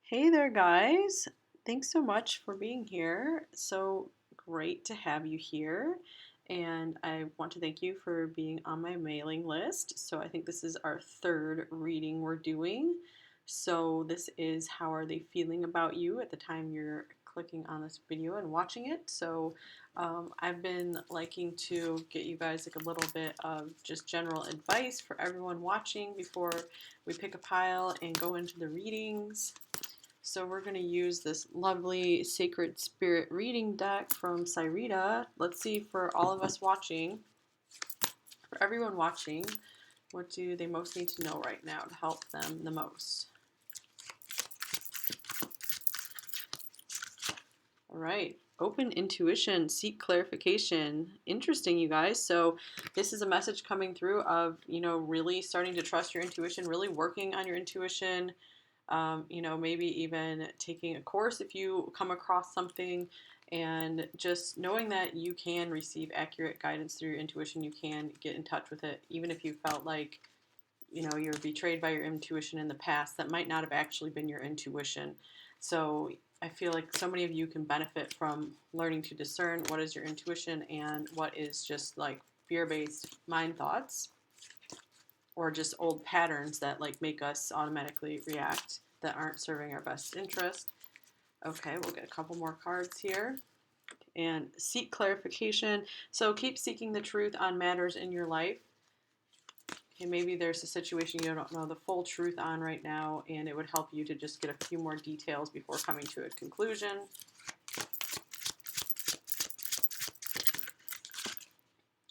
Hey there, guys. Thanks so much for being here. So great to have you here. And I want to thank you for being on my mailing list. So I think this is our third reading we're doing. So this is how are they feeling about you at the time you're clicking on this video and watching it. I've been liking to get you guys like a little bit of just general advice for everyone watching before we pick a pile and go into the readings. So we're going to use this lovely Sacred Spirit reading deck from Cyrita. Let's see, for all of us watching, for everyone watching, what do they most need to know right now to help them the most? All right. Open intuition, seek clarification. Interesting, you guys. So this is a message coming through of, really starting to trust your intuition, really working on your intuition. Maybe even taking a course if you come across something, and just knowing that you can receive accurate guidance through your intuition. You can get in touch with it, even if you felt like, you're betrayed by your intuition in the past. That might not have actually been your intuition. So I feel like so many of you can benefit from learning to discern what is your intuition and what is just like fear-based mind thoughts, or just old patterns that like make us automatically react that aren't serving our best interest. Okay, we'll get a couple more cards here. And seek clarification. So keep seeking the truth on matters in your life. Okay, maybe there's a situation you don't know the full truth on right now, and it would help you to just get a few more details before coming to a conclusion.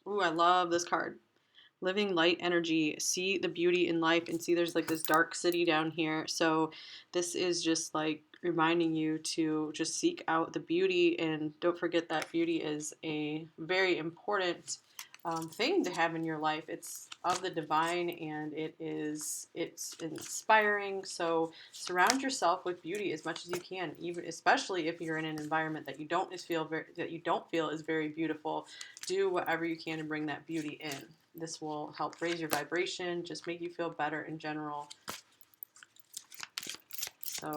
Ooh, I love this card. Living light energy, see the beauty in life, and see there's like this dark city down here. So this is just like reminding you to just seek out the beauty, and don't forget that beauty is a very important thing to have in your life. It's of the divine, and it's inspiring. So surround yourself with beauty as much as you can, even especially if you're in an environment that you don't feel is very beautiful. Do whatever you can to bring that beauty in. This will help raise your vibration, just make you feel better in general. So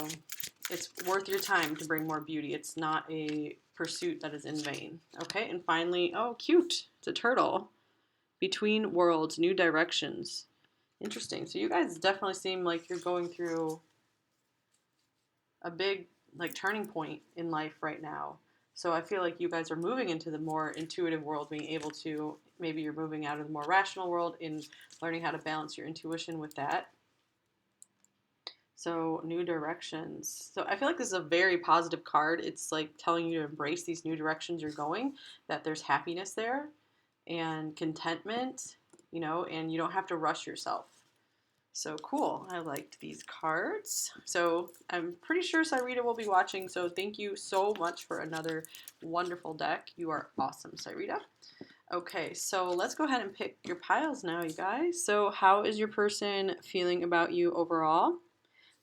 it's worth your time to bring more beauty. It's not a pursuit that is in vain. Okay, and finally, oh, cute. It's a turtle. Between worlds, new directions. Interesting. So you guys definitely seem like you're going through a big like turning point in life right now. So I feel like you guys are moving into the more intuitive world, being able to, maybe you're moving out of the more rational world and learning how to balance your intuition with that. So new directions. So I feel like this is a very positive card. It's like telling you to embrace these new directions you're going, that there's happiness there and contentment, and you don't have to rush yourself. So cool. I liked these cards. So I'm pretty sure Cyrita will be watching. So thank you so much for another wonderful deck. You are awesome, Cyrita. Okay, so let's go ahead and pick your piles now, you guys. So how is your person feeling about you overall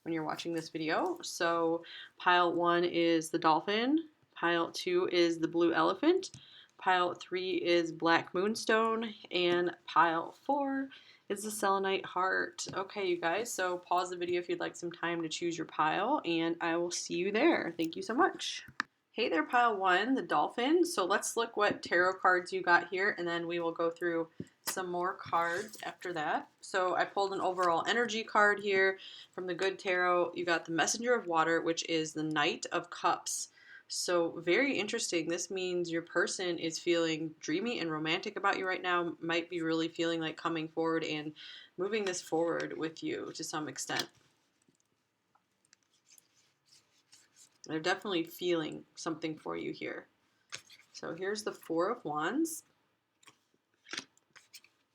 when you're watching this video? So pile 1 is the dolphin. Pile 2 is the blue elephant. Pile 3 is black moonstone. And pile 4 is the selenite heart. Okay, you guys, so pause the video if you'd like some time to choose your pile, and I will see you there. Thank you so much. Hey there, pile 1, the dolphin. So let's look what tarot cards you got here, and then we will go through some more cards after that. So I pulled an overall energy card here from the Good Tarot. You got the Messenger of Water, which is the Knight of Cups. So very interesting. This means your person is feeling dreamy and romantic about you right now, might be really feeling like coming forward and moving this forward with you to some extent. They're definitely feeling something for you here. So here's the Four of Wands,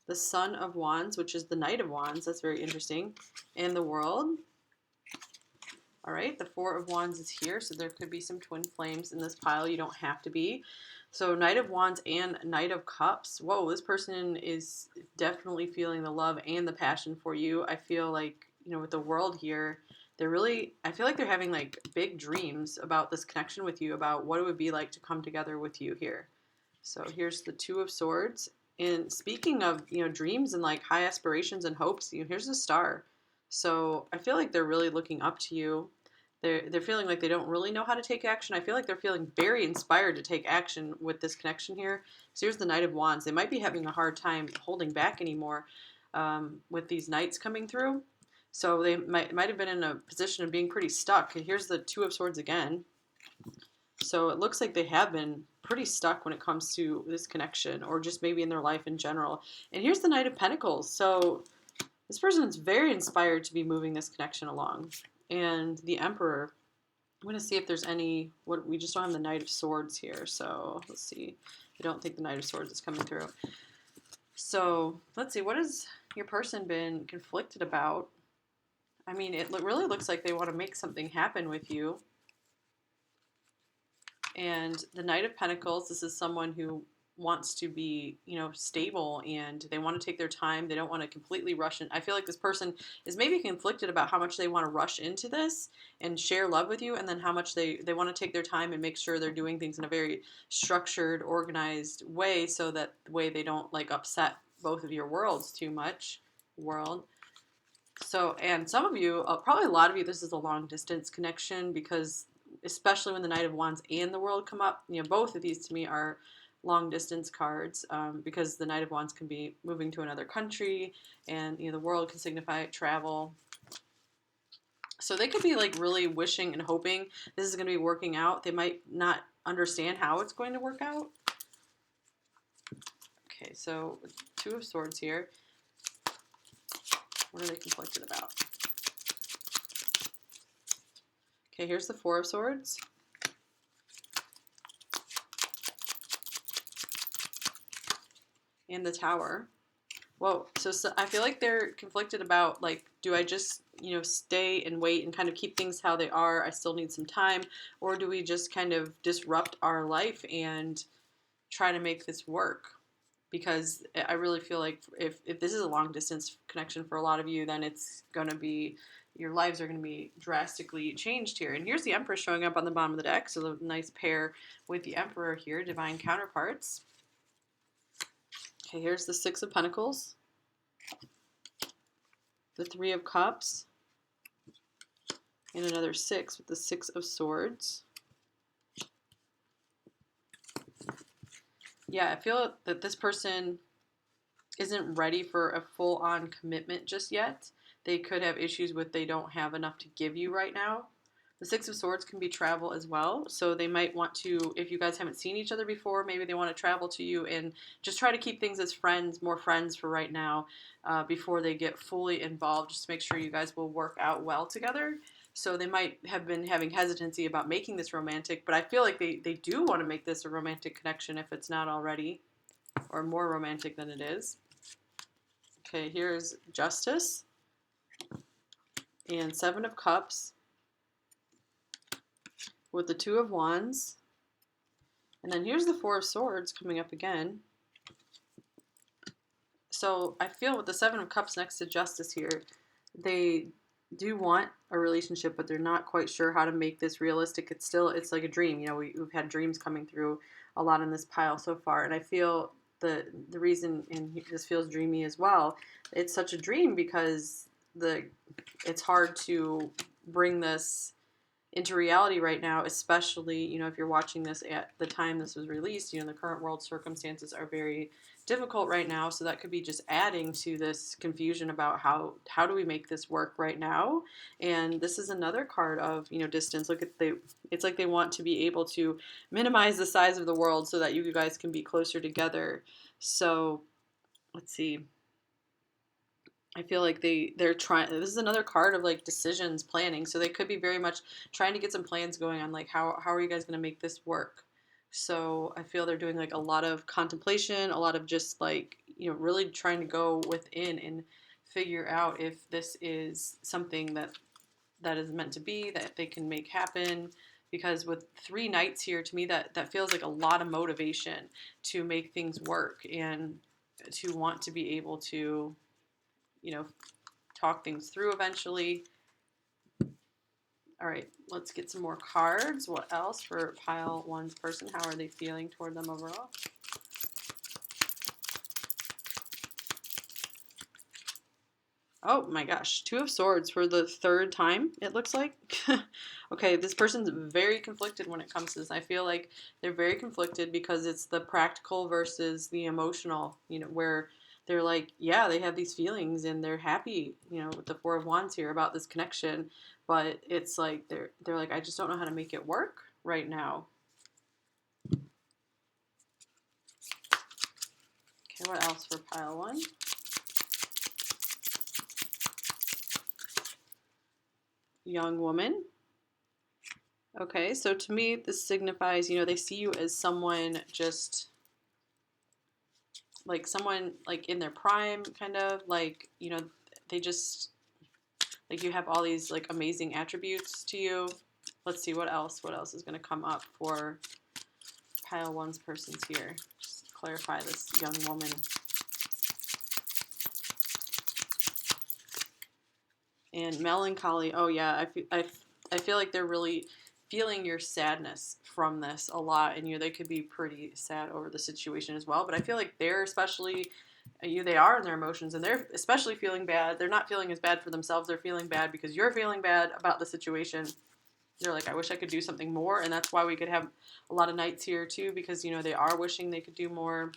the Sun of Wands, which is the Knight of Wands. That's very interesting. And the World. All right, the Four of Wands is here, so there could be some twin flames in this pile. You don't have to be. So Knight of Wands and Knight of Cups. Whoa, this person is definitely feeling the love and the passion for you. I feel like, with the World here, I feel like they're having like big dreams about this connection with you, about what it would be like to come together with you here. So here's the Two of Swords. And speaking of, dreams and like high aspirations and hopes, here's the Star. So I feel like they're really looking up to you, They're feeling like they don't really know how to take action. I feel like they're feeling very inspired to take action with this connection here. So here's the Knight of Wands. They might be having a hard time holding back anymore with these knights coming through. So they might have been in a position of being pretty stuck. And here's the Two of Swords again. So it looks like they have been pretty stuck when it comes to this connection, or just maybe in their life in general. And here's the Knight of Pentacles. So this person is very inspired to be moving this connection along. And the Emperor. I'm going to see if there's any, we just don't have the Knight of Swords here. So let's see. I don't think the Knight of Swords is coming through. So let's see. What has your person been conflicted about? I mean, it really looks like they want to make something happen with you. And the Knight of Pentacles, this is someone who wants to be, stable, and they want to take their time. They don't want to completely rush in. I feel like this person is maybe conflicted about how much they want to rush into this and share love with you, and then how much they want to take their time and make sure they're doing things in a very structured, organized way, so that the way they don't upset both of your worlds too much. So, and some of you, probably a lot of you, this is a long distance connection, because especially when the Knight of Wands and the World come up, both of these to me are long distance cards, because the Knight of Wands can be moving to another country, and the World can signify travel. So they could be really wishing and hoping this is going to be working out. They might not understand how it's going to work out. Okay, so Two of Swords here. What are they conflicted about? Okay, here's the Four of Swords. And the Tower. Whoa, so I feel like they're conflicted about, do I just, stay and wait and kind of keep things how they are? I still need some time. Or do we just kind of disrupt our life and try to make this work? Because I really feel like if this is a long distance connection for a lot of you, then it's going to be, your lives are going to be drastically changed here. And here's the Empress showing up on the bottom of the deck. So the nice pair with the Emperor here, divine counterparts. Okay, here's the Six of Pentacles, the Three of Cups, and another six with the Six of Swords. Yeah, I feel that this person isn't ready for a full-on commitment just yet. They could have issues with they don't have enough to give you right now. The Six of Swords can be travel as well, so they might want to, if you guys haven't seen each other before, maybe they want to travel to you and just try to keep things as friends, more friends for right now, before they get fully involved, just to make sure you guys will work out well together. So they might have been having hesitancy about making this romantic, but I feel like they do want to make this a romantic connection if it's not already, or more romantic than it is. Okay, here's Justice and Seven of Cups with the Two of Wands. And then here's the Four of Swords coming up again. So I feel with the Seven of Cups next to Justice here, they do want a relationship, but they're not quite sure how to make this realistic. It's like a dream. We've had dreams coming through a lot in this pile so far. And I feel the reason, and this feels dreamy as well, it's such a dream because it's hard to bring this into reality right now, especially, if you're watching this at the time this was released, the current world circumstances are very difficult right now. So that could be just adding to this confusion about how do we make this work right now. And this is another card of, distance. It's like they want to be able to minimize the size of the world so that you guys can be closer together. So let's see. I feel like they're trying. This is another card of decisions, planning. So they could be very much trying to get some plans going on, how are you guys going to make this work? So I feel they're doing a lot of contemplation, a lot of just really trying to go within and figure out if this is something that is meant to be, that they can make happen. Because with three knights here, to me that feels like a lot of motivation to make things work and to want to be able to talk things through eventually. All right, let's get some more cards. What else for pile one's person? How are they feeling toward them overall? Oh my gosh, Two of Swords for the third time, it looks like. Okay, this person's very conflicted when it comes to this. I feel like they're very conflicted because it's the practical versus the emotional, where they're like, yeah, they have these feelings and they're happy, with the Four of Wands here about this connection, but it's like they're like, I just don't know how to make it work right now. Okay, what else for pile one? Young woman. Okay, so to me, this signifies, they see you as someone just like someone like in their prime, kind of like, they just like you have all these like amazing attributes to you. Let's see what else is going to come up for pile one's persons here. Just clarify this young woman. And melancholy. Oh yeah, I feel like they're really feeling your sadness from this a lot, and they could be pretty sad over the situation as well. But I feel like they're especially they are in their emotions, and they're especially feeling bad. They're not feeling as bad for themselves. They're feeling bad because you're feeling bad about the situation. They're like, I wish I could do something more, and that's why we could have a lot of knights here too, because they are wishing they could do more.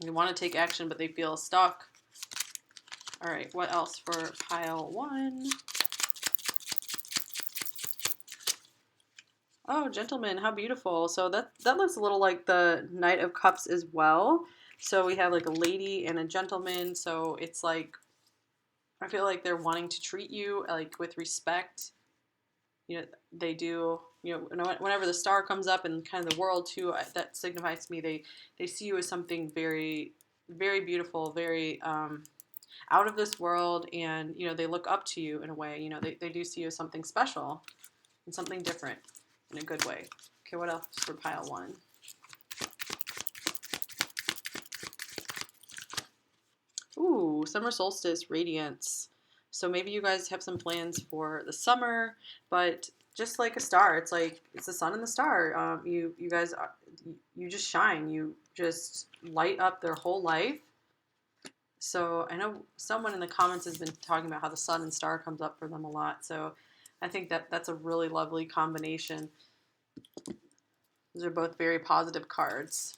They want to take action, but they feel stuck. All right, what else for pile one? Oh, gentlemen, how beautiful. So that looks a little like the Knight of Cups as well. So we have like a lady and a gentleman. So it's like, I feel like they're wanting to treat you like with respect. They do, whenever the star comes up in kind of the world too, that signifies to me they see you as something very, very beautiful, very out of this world, and they look up to you in a way. They do see you as something special and something different in a good way. Okay, what else for pile one? Ooh, summer solstice radiance. So maybe you guys have some plans for the summer, but just like a star, it's like it's the sun and the star. You guys you just shine. You just light up their whole life. So I know someone in the comments has been talking about how the sun and star comes up for them a lot. So I think that's a really lovely combination. Those are both very positive cards.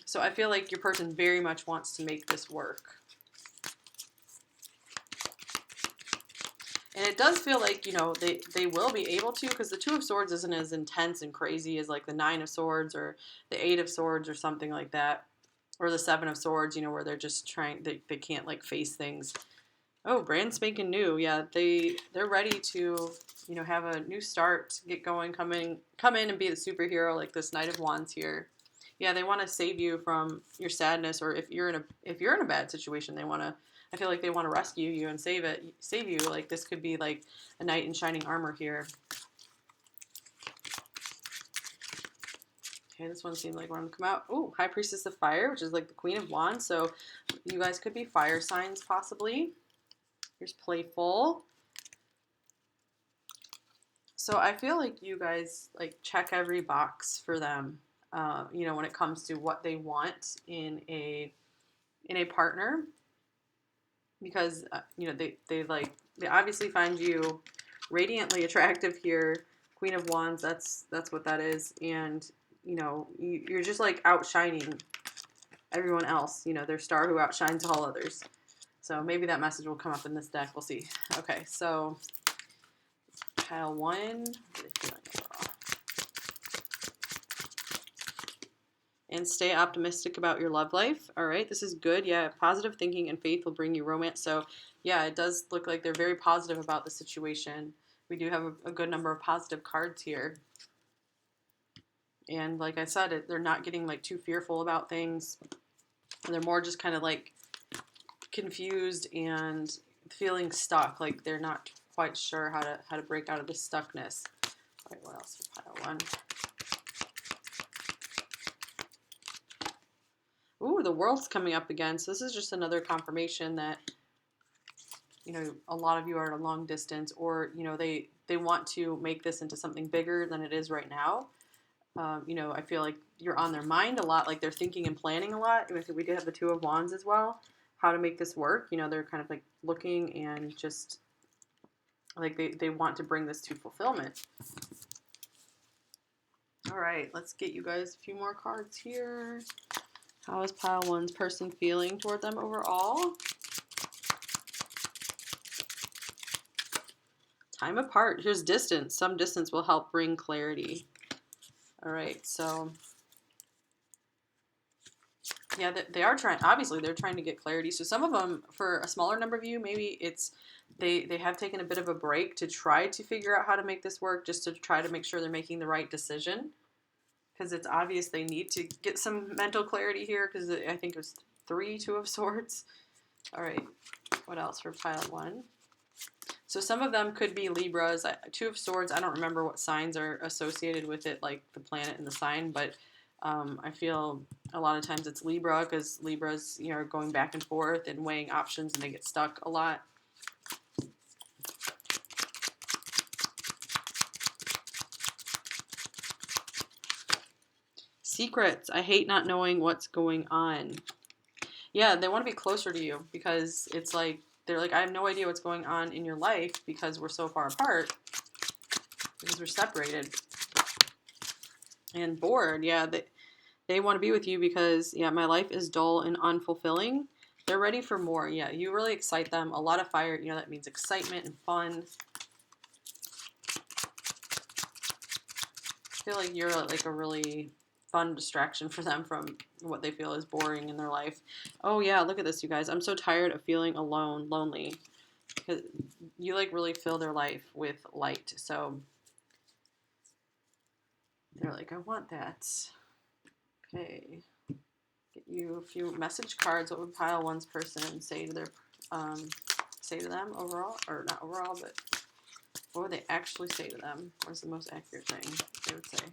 So I feel like your person very much wants to make this work. And it does feel like, they will be able to, because the Two of Swords isn't as intense and crazy as like the Nine of Swords or the Eight of Swords or something like that. Or the Seven of Swords, where they're just trying, they can't like face things. Oh, brand spanking new. Yeah, they're ready to, have a new start, get going, come in and be the superhero like this Knight of Wands here. Yeah, they want to save you from your sadness, or if you're in a bad situation, I feel like they want to rescue you and save you. Like this could be like a knight in shining armor here. Okay, this one seemed like one to come out. Ooh, High Priestess of Fire, which is like the Queen of Wands. So you guys could be fire signs possibly. Here's Playful. So I feel like you guys like check every box for them, when it comes to what they want in a partner, because they obviously find you radiantly attractive here. Queen of Wands, that's what that is, and you're just like outshining everyone else. Their star who outshines all others. So maybe that message will come up in this deck. We'll see. Okay, so pile one. And stay optimistic about your love life. All right, this is good. Yeah, positive thinking and faith will bring you romance. So yeah, it does look like they're very positive about the situation. We do have a good number of positive cards here. And like I said, they're not getting like too fearful about things. They're more just kind of like confused and feeling stuck. Like they're not quite sure how to break out of this stuckness. All right, what else for pile one? Ooh, the World's coming up again. So this is just another confirmation that, a lot of you are at a long distance, or, they want to make this into something bigger than it is right now. I feel like you're on their mind a lot, like they're thinking and planning a lot. We do have the Two of Wands as well. how to make this work. You know, they're kind of like looking and just like they want to bring this to fulfillment. All right, let's get you guys a few more cards here. How is pile one's person feeling toward them overall? Time apart. Here's distance. Some distance will help bring clarity. All right, so yeah, they are trying. Obviously, they're trying to get clarity. So some of them, for a smaller number of you, maybe it's they have taken a bit of a break to try to figure out how to make this work, just to try to make sure they're making the right decision. Because it's obvious they need to get some mental clarity here. Because I think it was 3 Two of Swords. All right, what else for pile one? So some of them could be Libras. Two of Swords. I don't remember what signs are associated with it, like the planet and the sign, but I feel a lot of times it's Libra, because Libras, you know, are going back and forth and weighing options, and they get stuck a lot. Secrets. I hate not knowing what's going on. Yeah, they want to be closer to you, because it's like they're like, I have no idea what's going on in your life because we're so far apart, because we're separated and bored. Yeah, they want to be with you because, yeah, my life is dull and unfulfilling. They're ready for more. Yeah, you really excite them. A lot of fire, you know, that means excitement and fun. I feel like you're like a really fun distraction for them from what they feel is boring in their life. Oh yeah, look at this, you guys. I'm so tired of feeling alone, lonely. Because you like really fill their life with light. So they're like, I want that. Okay. Get you a few message cards. What would pile one's person say to their say to them overall, or not overall, but what would they actually say to them? What's the most accurate thing they would say?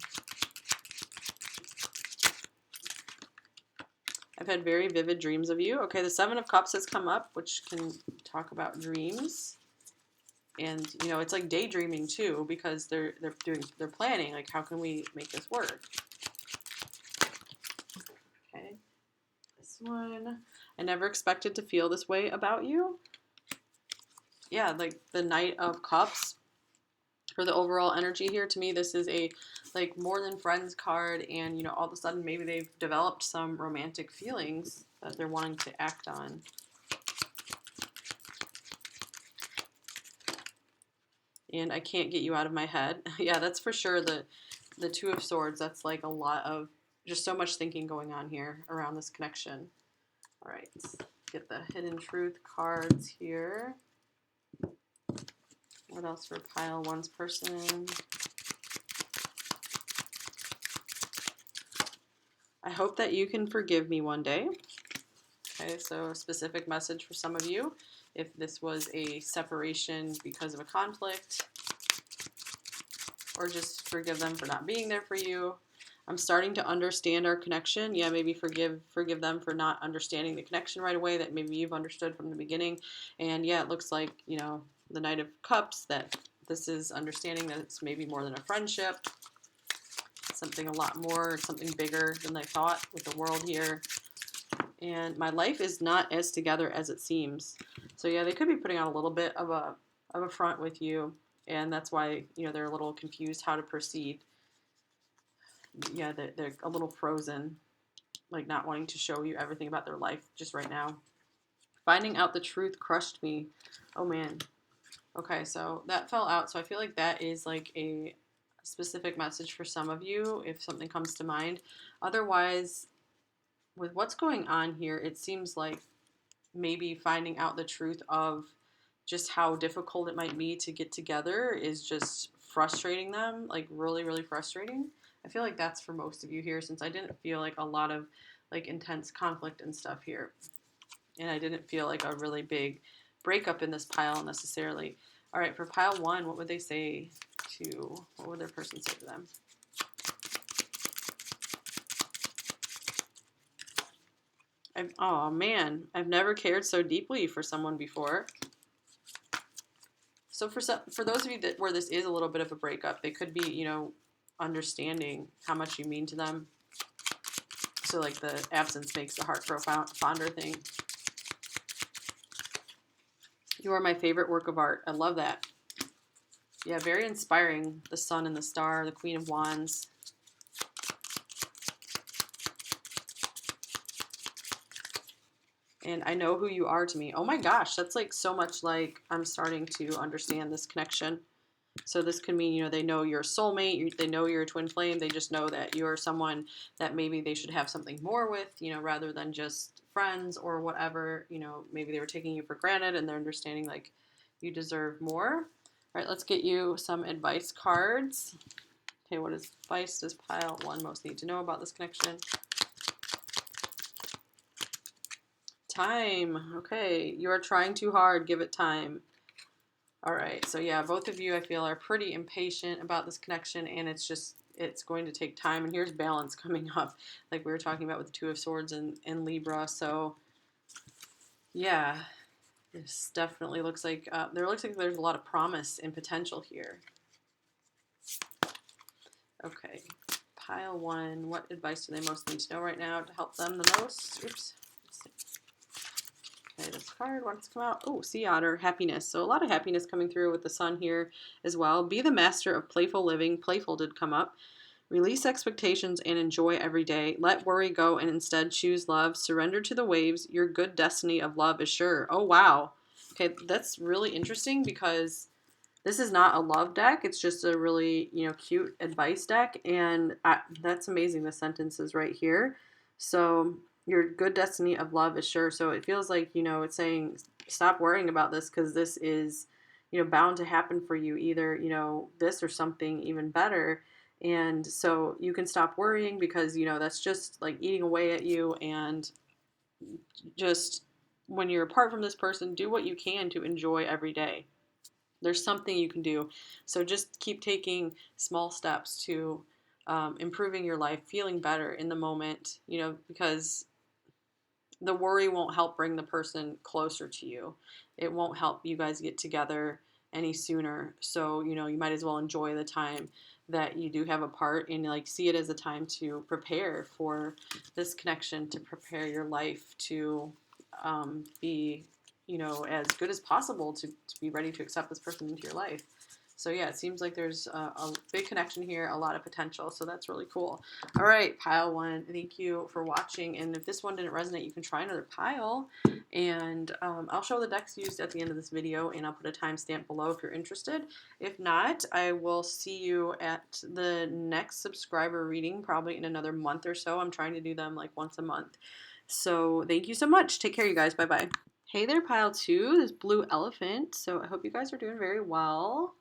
I've had very vivid dreams of you. Okay, the Seven of Cups has come up, which can talk about dreams. And, you know, it's like daydreaming too, because they're planning, like, how can we make this work? Okay. This one. I never expected to feel this way about you. Yeah, like the Knight of Cups. For the overall energy here, to me, this is a like more than friends card, and you know, all of a sudden maybe they've developed some romantic feelings that they're wanting to act on. And I can't get you out of my head. Yeah, that's for sure. The Two of Swords, that's like a lot of just so much thinking going on here around this connection. All right, let's get the Hidden Truth cards here. What else for pile one's person? I hope that you can forgive me one day. Okay, so a specific message for some of you. If this was a separation because of a conflict, or just forgive them for not being there for you. I'm starting to understand our connection. Yeah, maybe forgive them for not understanding the connection right away that maybe you've understood from the beginning. And yeah, it looks like, you know, the Knight of Cups, that this is understanding that it's maybe more than a friendship. Something a lot more, something bigger than they thought with the world here. And my life is not as together as it seems. So yeah, they could be putting on a little bit of a front with you, and that's why, you know, they're a little confused how to proceed. Yeah, they're a little frozen, like not wanting to show you everything about their life just right now. Finding out the truth crushed me. Oh man. Okay, so that fell out. So I feel like that is like a specific message for some of you if something comes to mind. Otherwise, with what's going on here, it seems like maybe finding out the truth of just how difficult it might be to get together is just frustrating them, like really, really frustrating. I feel like that's for most of you here, since I didn't feel like a lot of like intense conflict and stuff here. And I didn't feel like a really big breakup in this pile necessarily. All right, for pile one, what would they say to, what would their person say to them? Oh man, I've never cared so deeply for someone before. So for those of you that where this is a little bit of a breakup, they could be, you know, understanding how much you mean to them. So like the absence makes the heart grow fonder thing. You are my favorite work of art. I love that. Yeah, very inspiring. The sun and the star, the Queen of Wands. And I know who you are to me. Oh my gosh, that's like so much like I'm starting to understand this connection. So this could mean, you know, they know you're a soulmate, they know you're a twin flame, they just know that you're someone that maybe they should have something more with, you know, rather than just friends or whatever, you know, maybe they were taking you for granted and they're understanding like you deserve more. All right, let's get you some advice cards. Okay, what advice does pile 1 most need to know about this connection? Time. Okay, you are trying too hard, give it time. All right, so yeah, both of you I feel are pretty impatient about this connection, and it's going to take time. And here's balance coming up, like we were talking about with the Two of Swords and Libra. So yeah, this definitely looks like there's a lot of promise and potential here. Okay, pile 1. What advice do they most need to know right now to help them the most? Oops. Okay, this card wants to come out. Oh, Sea Otter, happiness. So a lot of happiness coming through with the sun here as well. Be the master of playful living. Playful did come up. Release expectations and enjoy every day. Let worry go and instead choose love. Surrender to the waves. Your good destiny of love is sure. Oh, wow. Okay, that's really interesting because this is not a love deck. It's just a really, you know, cute advice deck. And that's amazing. The sentence is right here. So your good destiny of love is sure. So it feels like, you know, it's saying stop worrying about this because this is, you know, bound to happen for you. Either, you know, this or something even better. And so you can stop worrying because, you know, that's just like eating away at you. And just when you're apart from this person, do what you can to enjoy every day. There's something you can do. So just keep taking small steps to improving your life, feeling better in the moment, you know, because the worry won't help bring the person closer to you. It won't help you guys get together any sooner. So, you know, you might as well enjoy the time that you do have apart and like see it as a time to prepare for this connection, to prepare your life to be, you know, as good as possible to be ready to accept this person into your life. So yeah, it seems like there's a big connection here, a lot of potential. So that's really cool. All right, pile 1. Thank you for watching. And if this one didn't resonate, you can try another pile. And I'll show the decks used at the end of this video, and I'll put a timestamp below if you're interested. If not, I will see you at the next subscriber reading, probably in another month or so. I'm trying to do them like once a month. So thank you so much. Take care, you guys. Bye-bye. Hey there, pile 2. This blue elephant. So I hope you guys are doing very well.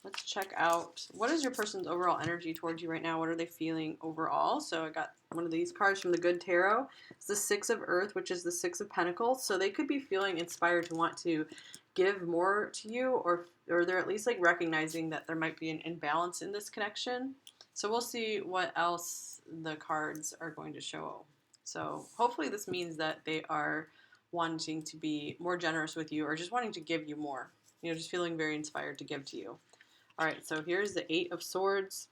Let's check out, what is your person's overall energy towards you right now? What are they feeling overall? So I got one of these cards from the Good Tarot. It's the Six of Earth, which is the Six of Pentacles. So they could be feeling inspired to want to give more to you, or they're at least like recognizing that there might be an imbalance in this connection. So we'll see what else the cards are going to show. So hopefully this means that they are wanting to be more generous with you or just wanting to give you more. You know, just feeling very inspired to give to you. All right, so here's the Eight of Swords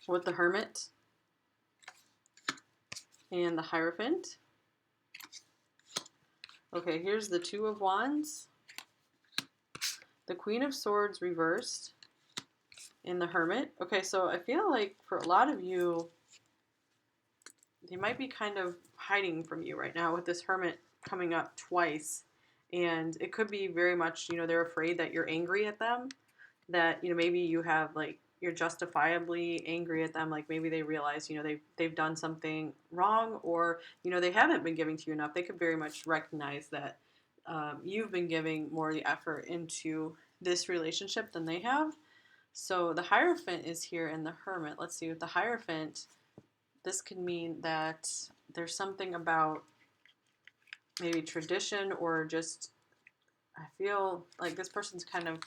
with the Hermit and the Hierophant. Okay, here's the Two of Wands, the Queen of Swords reversed, and the Hermit. Okay, so I feel like for a lot of you, they might be kind of hiding from you right now with this Hermit coming up twice. And it could be very much, you know, they're afraid that you're angry at them, that, you know, maybe you have like, you're justifiably angry at them. Like maybe they realize, you know, they've done something wrong, or, you know, they haven't been giving to you enough. They could very much recognize that you've been giving more of the effort into this relationship than they have. So the Hierophant is here and the Hermit. Let's see, with the Hierophant, this could mean that there's something about maybe tradition, or just, I feel like this person's kind of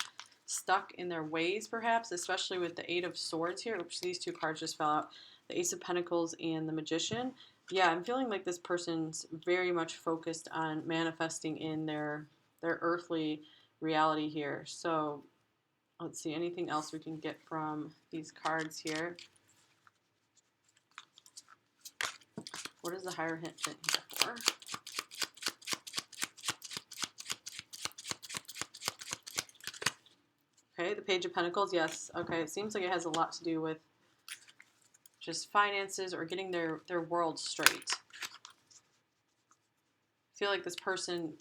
stuck in their ways, perhaps, especially with the Eight of Swords here. Oops, these two cards just fell out. The Ace of Pentacles and the Magician. Yeah, I'm feeling like this person's very much focused on manifesting in their earthly reality here. So let's see, anything else we can get from these cards here. What is the Hierophant here for? Okay, the Page of Pentacles, yes. Okay, it seems like it has a lot to do with just finances or getting their world straight. I feel like this person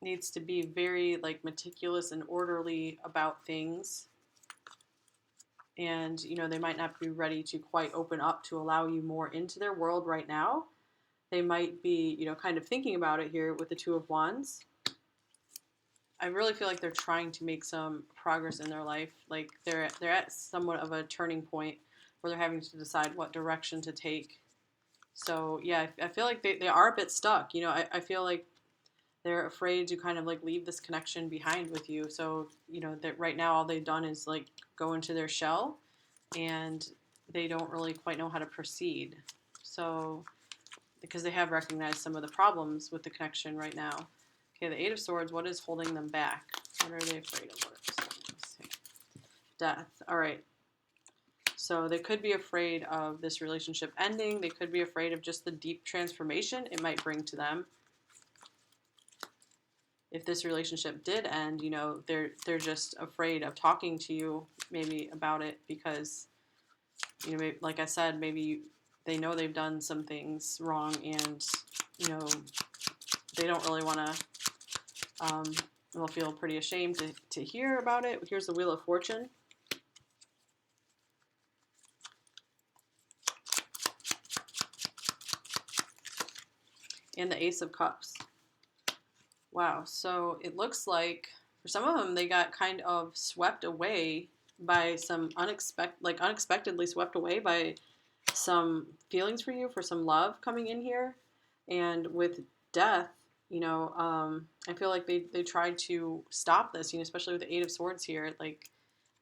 needs to be very like meticulous and orderly about things. And, you know, they might not be ready to quite open up to allow you more into their world right now. They might be, you know, kind of thinking about it here with the Two of Wands. I really feel like they're trying to make some progress in their life. Like they're at somewhat of a turning point where they're having to decide what direction to take. So yeah, I feel like they are a bit stuck. You know, I feel like they're afraid to kind of like leave this connection behind with you. So, you know, that right now all they've done is like go into their shell and they don't really quite know how to proceed. So, because they have recognized some of the problems with the connection right now. Okay, the Eight of Swords, what is holding them back? What are they afraid of? Let's see. Death. All right. So they could be afraid of this relationship ending. They could be afraid of just the deep transformation it might bring to them. If this relationship did end, you know, they're just afraid of talking to you maybe about it because, you know, maybe, like I said, maybe they know they've done some things wrong and, you know, they don't really want to, they'll feel pretty ashamed to hear about it. Here's the Wheel of Fortune. And the Ace of Cups. Wow, so it looks like for some of them they got kind of swept away by some unexpectedly swept away by some feelings for you, for some love coming in here. And with death, you know, I feel like they tried to stop this, you know, especially with the Eight of Swords here. Like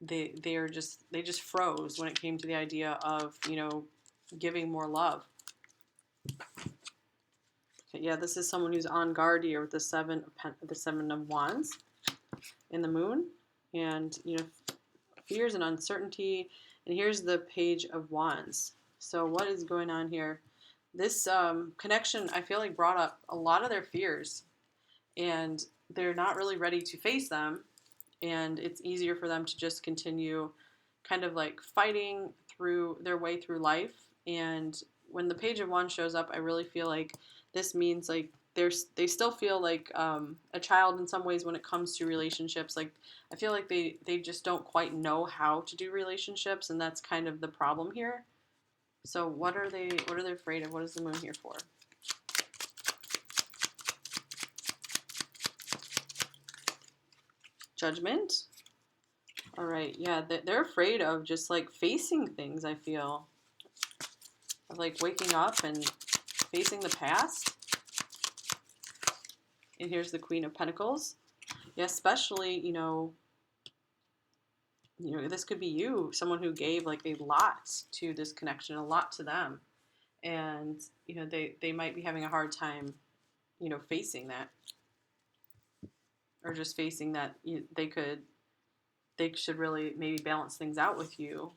they just froze when it came to the idea of, you know, giving more love. Okay, yeah, this is someone who's on guard here with the Seven of Wands in the Moon, and you know, fears and uncertainty. And here's the Page of Wands. So what is going on here? This connection, I feel like, brought up a lot of their fears, and they're not really ready to face them. And it's easier for them to just continue, kind of like fighting through their way through life. And when the Page of Wands shows up, I really feel like this means like they still feel like a child in some ways when it comes to relationships. Like I feel like they just don't quite know how to do relationships, and that's kind of the problem here. So what are they afraid of? What is the Moon here for? Judgment. All right, yeah, they're afraid of just like facing things. I feel of like waking up and facing the past. And here's the Queen of Pentacles. Yeah, especially, you know, this could be you, someone who gave like a lot to this connection, a lot to them. And, you know, they might be having a hard time, you know, facing that. Or just facing that they should really maybe balance things out with you.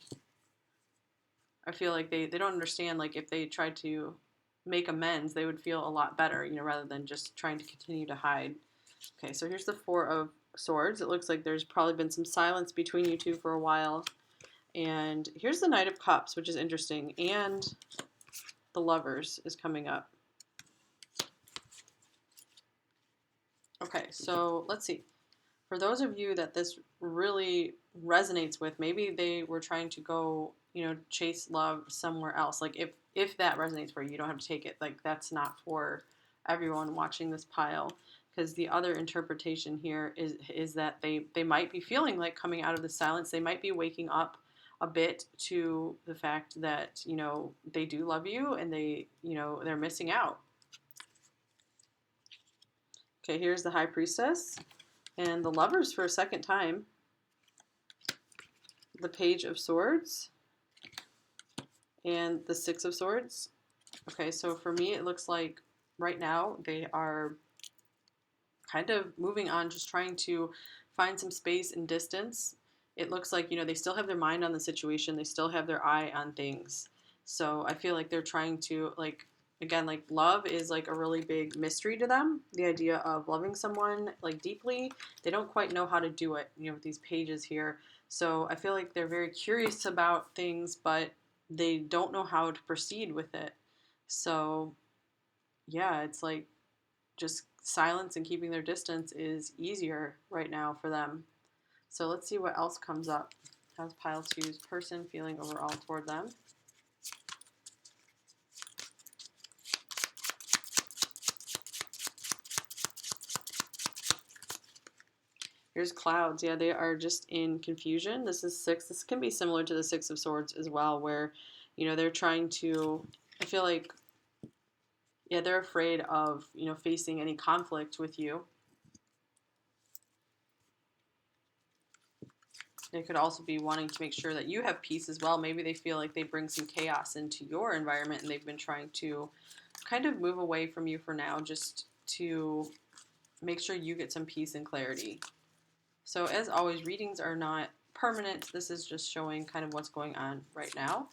I feel like they don't understand, like, if they tried to make amends, they would feel a lot better, you know, rather than just trying to continue to hide. Okay, so here's the Four of Swords. It looks like there's probably been some silence between you two for a while. And here's the Knight of Cups, which is interesting. And the Lovers is coming up. Okay, so let's see. For those of you that this really resonates with, maybe they were trying to go, you know, chase love somewhere else. Like if that resonates for you, you don't have to take it. Like that's not for everyone watching this pile. Because the other interpretation here is that they might be feeling like coming out of the silence. They might be waking up a bit to the fact that, you know, they do love you and they, you know, they're missing out. Okay, here's the High Priestess and the Lovers for a second time. The Page of Swords and the Six of Swords. Okay, so for me, it looks like right now they are kind of moving on, just trying to find some space and distance. It looks like, you know, they still have their mind on the situation. They still have their eye on things. So I feel like they're trying to, like, again, like love is like a really big mystery to them. The idea of loving someone like deeply, they don't quite know how to do it, you know, with these pages here. So I feel like they're very curious about things, but they don't know how to proceed with it. So yeah, it's like just silence and keeping their distance is easier right now for them. So let's see what else comes up. How's pile two's person feeling overall toward them? Here's clouds. Yeah, they are just in confusion. This is six. This can be similar to the Six of Swords as well, where, you know, they're trying to, I feel like, yeah, they're afraid of, you know, facing any conflict with you. They could also be wanting to make sure that you have peace as well. Maybe they feel like they bring some chaos into your environment and they've been trying to kind of move away from you for now just to make sure you get some peace and clarity. So as always, readings are not permanent. This is just showing kind of what's going on right now.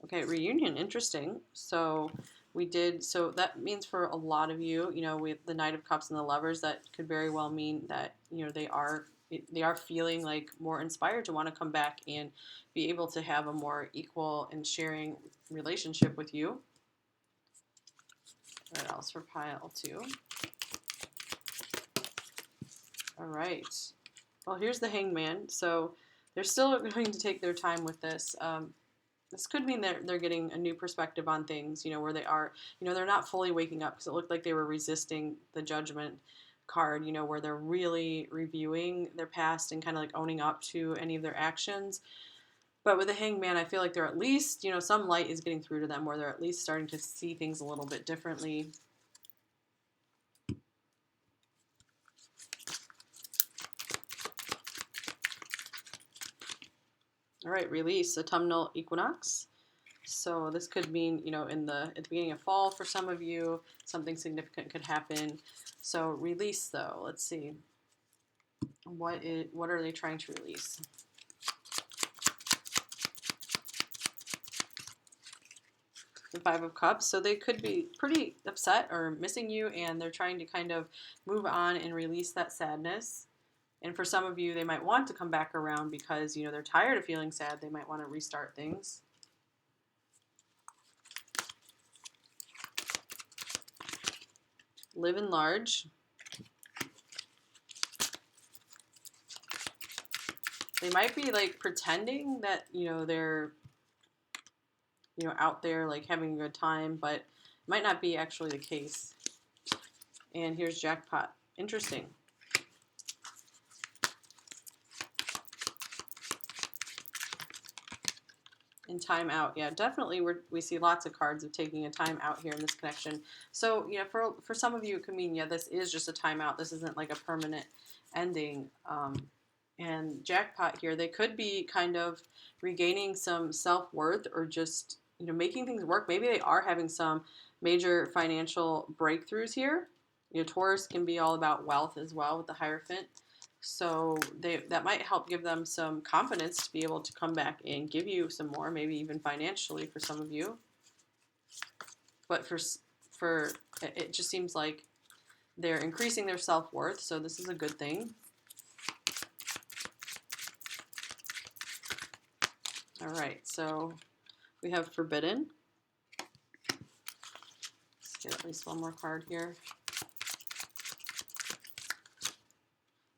Okay, reunion, interesting. So that means for a lot of you, you know, with the Knight of Cups and the Lovers, that could very well mean that, you know, they are feeling like more inspired to want to come back and be able to have a more equal and sharing relationship with you. What else for pile two? All right. Well, here's the Hangman. So they're still going to take their time with this. This could mean that they're getting a new perspective on things, you know, where they are, you know, they're not fully waking up because it looked like they were resisting the Judgment card, you know, where they're really reviewing their past and kind of like owning up to any of their actions. But with the Hangman, I feel like they're at least, you know, some light is getting through to them where they're at least starting to see things a little bit differently. All right, release, autumnal equinox. So this could mean, you know, at the beginning of fall for some of you, something significant could happen. So release, though, let's see. What are they trying to release? The Five of Cups. So they could be pretty upset or missing you, and they're trying to kind of move on and release that sadness. And for some of you, they might want to come back around because, you know, they're tired of feeling sad. They might want to restart things. Live in large. They might be like pretending that, you know, they're, you know, out there like having a good time, but it might not be actually the case. And here's jackpot. Interesting. And time out. Yeah, definitely we see lots of cards of taking a time out here in this connection. So, you know, for some of you, it could mean, yeah, this is just a time out. This isn't like a permanent ending. And jackpot here, they could be kind of regaining some self-worth or just, you know, making things work. Maybe they are having some major financial breakthroughs here. You know, Taurus can be all about wealth as well with the Hierophant. So that might help give them some confidence to be able to come back and give you some more, maybe even financially for some of you. But for it just seems like they're increasing their self-worth, so this is a good thing. All right, so we have Forbidden. Let's get at least one more card here.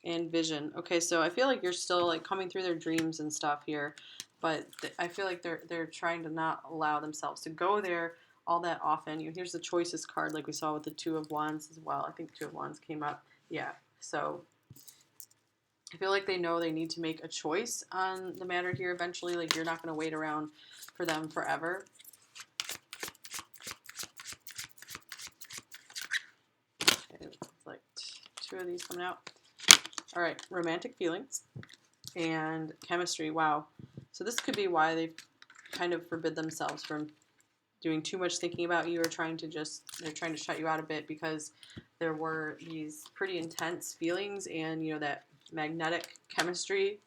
And Vision. Okay, so I feel like you're still like coming through their dreams and stuff here, but I feel like they're trying to not allow themselves to go there all that often. Here's the Choices card, like we saw with the Two of Wands as well. I think Two of Wands came up. Yeah, so I feel like they know they need to make a choice on the matter here eventually. Like you're not going to wait around for them forever. Okay, it's like two of these coming out. All right, romantic feelings and chemistry. Wow. So this could be why they've kind of forbid themselves from doing too much thinking about you or they're trying to shut you out a bit because there were these pretty intense feelings and, you know, that magnetic chemistry.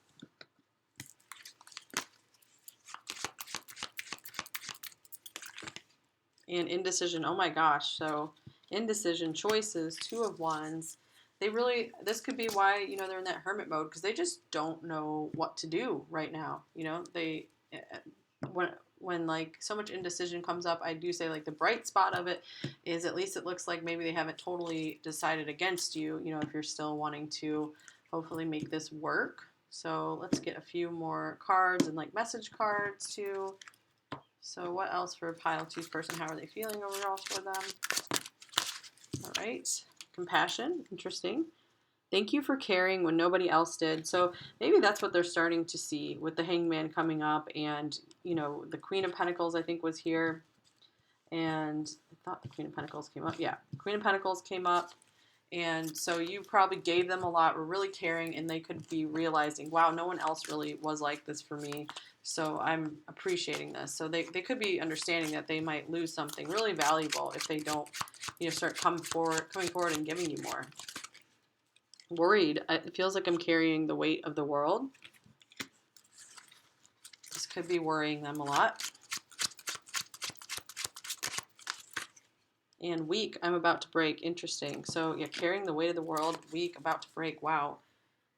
And indecision. Oh my gosh. So indecision, choices, Two of Wands. They really, this could be why, you know, they're in that hermit mode, because they just don't know what to do right now. You know, when like so much indecision comes up, I do say like the bright spot of it is at least it looks like maybe they haven't totally decided against you, you know, if you're still wanting to hopefully make this work. So let's get a few more cards and like message cards too. So what else for pile two's person? How are they feeling overall for them? All right. Compassion. Interesting. Thank you for caring when nobody else did. So maybe that's what they're starting to see with the Hangman coming up, and, you know, the Queen of Pentacles, I think, was here. And I thought the Queen of Pentacles came up. Yeah, Queen of Pentacles came up. And so you probably gave them a lot, were really caring, and they could be realizing, wow, no one else really was like this for me. So I'm appreciating this. So they could be understanding that they might lose something really valuable if they don't, you know, start coming forward and giving you more. Worried. It feels like I'm carrying the weight of the world. This could be worrying them a lot. And weak, I'm about to break. Interesting. So yeah, carrying the weight of the world, weak, about to break. Wow.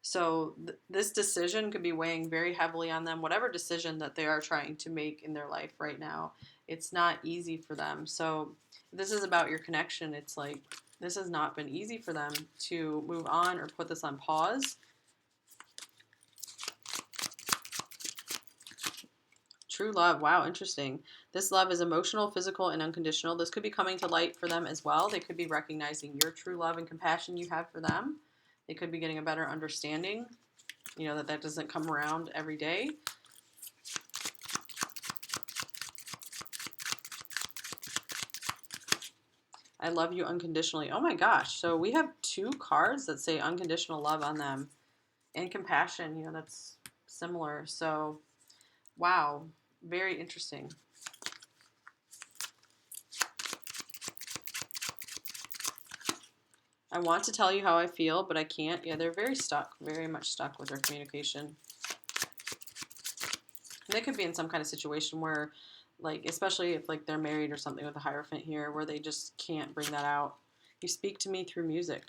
So this decision could be weighing very heavily on them. Whatever decision that they are trying to make in their life right now, it's not easy for them. So this is about your connection. It's like this has not been easy for them to move on or put this on pause. True love. Wow, interesting. This love is emotional, physical, and unconditional. This could be coming to light for them as well. They could be recognizing your true love and compassion you have for them. They could be getting a better understanding, you know, that doesn't come around every day. I love you unconditionally. Oh my gosh. So we have two cards that say unconditional love on them and compassion. You know, that's similar. So, wow. Very interesting. I want to tell you how I feel, but I can't. Yeah, they're very stuck, very much stuck with their communication. And they could be in some kind of situation where, like, especially if, like, they're married or something with a Hierophant here, where they just can't bring that out. You speak to me through music.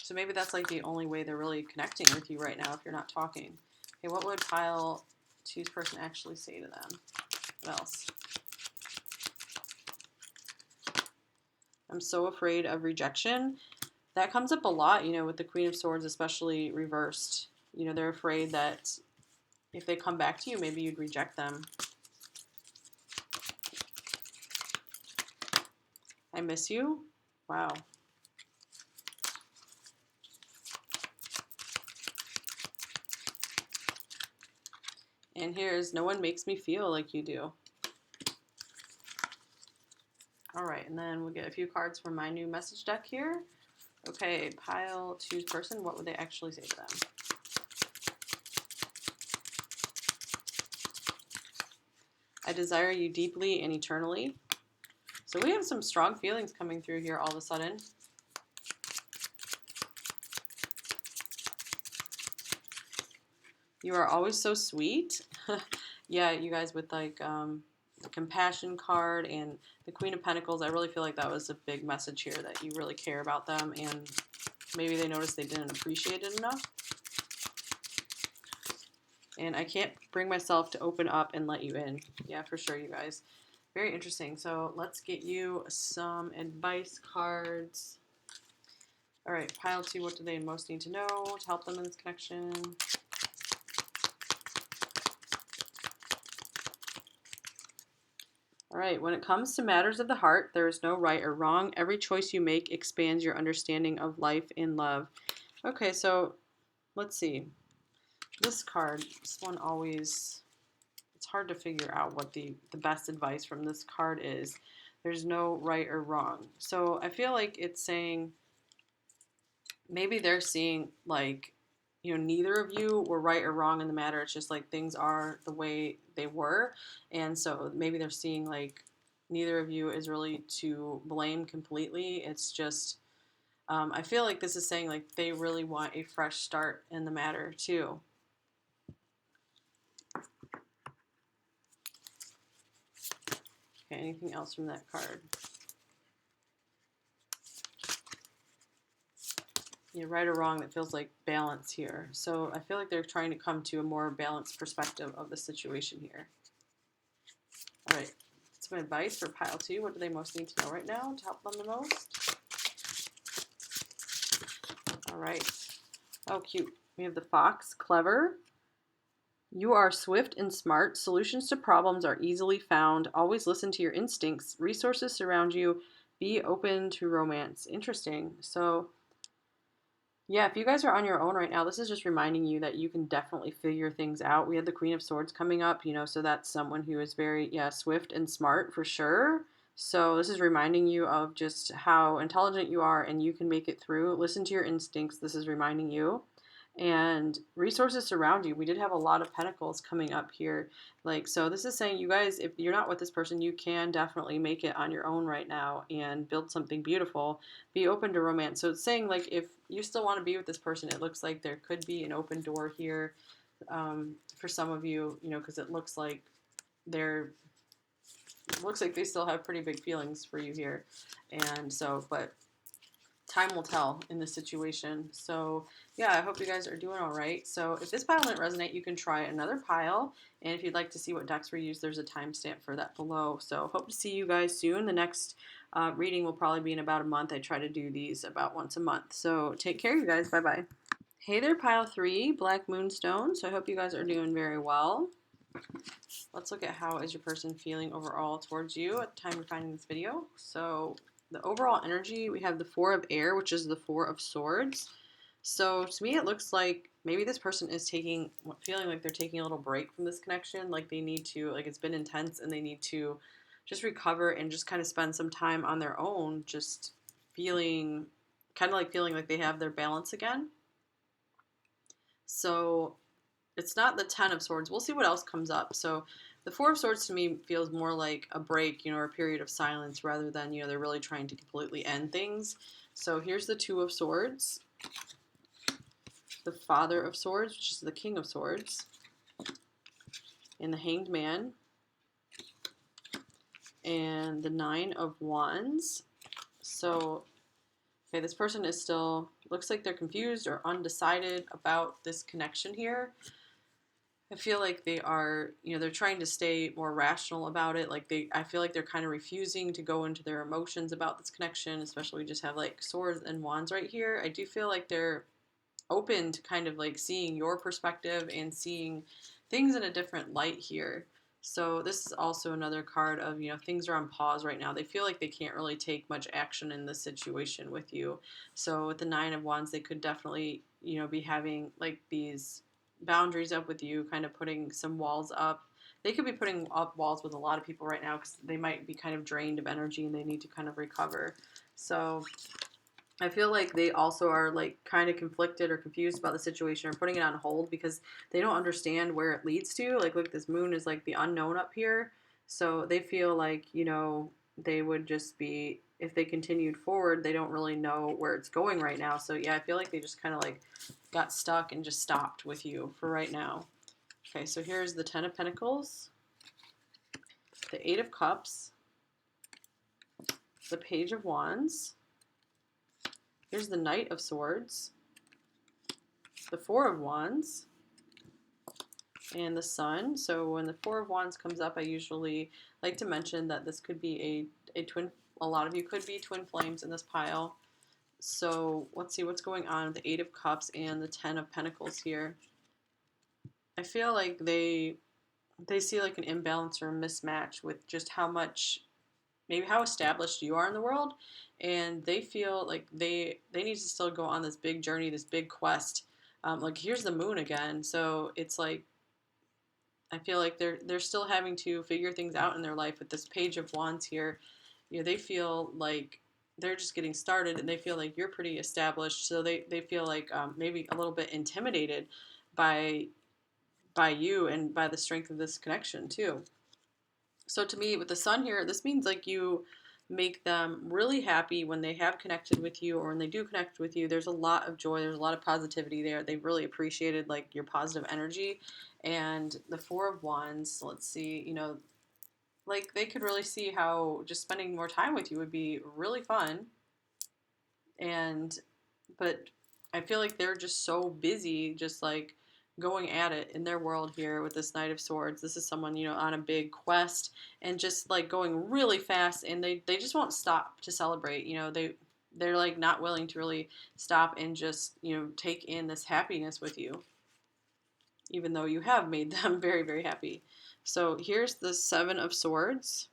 So maybe that's, like, the only way they're really connecting with you right now if you're not talking. Okay, what would pile two's person actually say to them? What else? I'm so afraid of rejection. That comes up a lot, you know, with the Queen of Swords, especially reversed. You know, they're afraid that if they come back to you, maybe you'd reject them. I miss you? Wow. And here's no one makes me feel like you do. All right, and then we'll get a few cards from my new message deck here. Okay, pile two's person, what would they actually say to them? I desire you deeply and eternally. So we have some strong feelings coming through here all of a sudden. You are always so sweet. Yeah, you guys with like the compassion card and the Queen of Pentacles, I really feel like that was a big message here, that you really care about them, and maybe they noticed they didn't appreciate it enough. And I can't bring myself to open up and let you in. Yeah, for sure, you guys. Very interesting. So let's get you some advice cards. All right, pile two, what do they most need to know to help them in this connection? All right, when it comes to matters of the heart, there is no right or wrong. Every choice you make expands your understanding of life and love. Okay, so let's see. This card, this one always, it's hard to figure out what the best advice from this card is. There's no right or wrong. So I feel like it's saying maybe they're seeing like, you know, neither of you were right or wrong in the matter. It's just like things are the way they were. And so maybe they're seeing like neither of you is really to blame completely. It's just, I feel like this is saying like they really want a fresh start in the matter too. Okay, anything else from that card? You're right or wrong, that feels like balance here. So I feel like they're trying to come to a more balanced perspective of the situation here. All right, some advice for pile 2. What do they most need to know right now to help them the most? All right. Oh, cute. We have the fox, clever. You are swift and smart. Solutions to problems are easily found. Always listen to your instincts. Resources surround you. Be open to romance. Interesting. So, yeah, if you guys are on your own right now, this is just reminding you that you can definitely figure things out. We had the Queen of Swords coming up, so that's someone who is very, swift and smart for sure. So this is reminding you of just how intelligent you are and you can make it through. Listen to your instincts. This is reminding you. And resources surround you. We did have a lot of pentacles coming up here. So this is saying you guys, if you're not with this person, you can definitely make it on your own right now and build something beautiful. Be open to romance. So it's saying if you still want to be with this person, it looks like there could be an open door here for some of you, because it looks like they still have pretty big feelings for you here. And so, but time will tell in this situation. So yeah, I hope you guys are doing all right. So if this pile didn't resonate, you can try another pile. And if you'd like to see what decks were used, there's a timestamp for that below. So hope to see you guys soon. The next reading will probably be in about a month. I try to do these about once a month. So take care, you guys. Bye-bye. Hey there, pile 3, Black Moonstone. So I hope you guys are doing very well. Let's look at how is your person feeling overall towards you at the time you're finding this video. So the overall energy, we have the 4 of air, which is the 4 of swords. So to me, it looks like maybe this person is feeling like they're taking a little break from this connection. Like they need to, it's been intense and they need to just recover and just kind of spend some time on their own, just feeling like they have their balance again. So it's not the 10 of swords. We'll see what else comes up. So the 4 of swords to me feels more like a break, or a period of silence rather than, they're really trying to completely end things. So here's the 2 of swords, the Father of swords, which is the King of swords, and the Hanged Man, and the 9 of wands. So, okay, this person is still, looks like they're confused or undecided about this connection here. I feel like they are, they're trying to stay more rational about it. I feel like they're kind of refusing to go into their emotions about this connection, especially we just have swords and wands right here. I do feel like they're open to kind of seeing your perspective and seeing things in a different light here. So this is also another card of, things are on pause right now. They feel like they can't really take much action in this situation with you. So with the 9 of wands, they could definitely, be having these boundaries up with you, kind of putting some walls up. They could be putting up walls with a lot of people right now because they might be kind of drained of energy and they need to kind of recover. So I feel like they also are kind of conflicted or confused about the situation or putting it on hold because they don't understand where it leads to. Look, this moon is the unknown up here. So they feel like, they would just be, if they continued forward, they don't really know where it's going right now. So yeah, I feel like they just kind of got stuck and just stopped with you for right now. Okay, so here's the 10 of Pentacles, the 8 of Cups, the Page of Wands, here's the Knight of Swords, the 4 of Wands, and the Sun. So when the 4 of Wands comes up, I usually like to mention that this could be a twin, a lot of you could be twin flames in this pile. So let's see what's going on with the 8 of Cups and the 10 of Pentacles here. I feel like they see an imbalance or a mismatch with just how much, maybe how established you are in the world, and they feel like they need to still go on this big journey, this big quest. Here's the moon again, so it's I feel like they're still having to figure things out in their life with this Page of Wands here. They feel like they're just getting started and they feel like you're pretty established, so they feel maybe a little bit intimidated by you and by the strength of this connection too. So to me, with the sun here, this means like you make them really happy when they have connected with you, or when they do connect with you. There's a lot of joy, there's a lot of positivity there. They really appreciated like your positive energy. And the Four of Wands, let's see, like they could really see how just spending more time with you would be really fun. And but I feel like they're just so busy, just like going at it in their world here with this Knight of Swords. This is someone, on a big quest and just like going really fast, and they just won't stop to celebrate. They're like not willing to really stop and just, take in this happiness with you, even though you have made them very, very happy. So here's the Seven of Swords,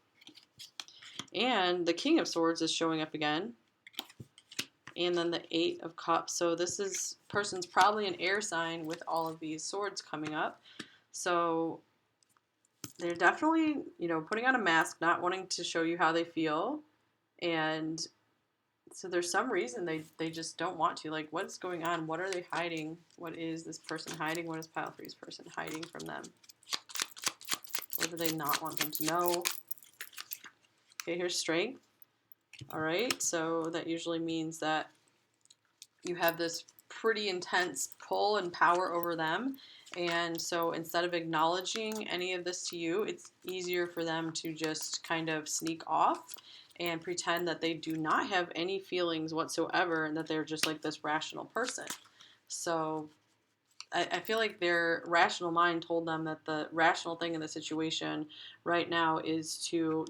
and the King of Swords is showing up again. And then the Eight of Cups. So this person's probably an air sign with all of these swords coming up. So they're definitely, putting on a mask, not wanting to show you how they feel. And so there's some reason they just don't want to. Like, what's going on? What are they hiding? What is this person hiding? What is Pile 3's person hiding from them? What do they not want them to know? Okay, here's Strength. All right, so that usually means that you have this pretty intense pull and power over them. And so instead of acknowledging any of this to you, it's easier for them to just kind of sneak off and pretend that they do not have any feelings whatsoever and that they're just like this rational person. So I feel like their rational mind told them that the rational thing in the situation right now is to,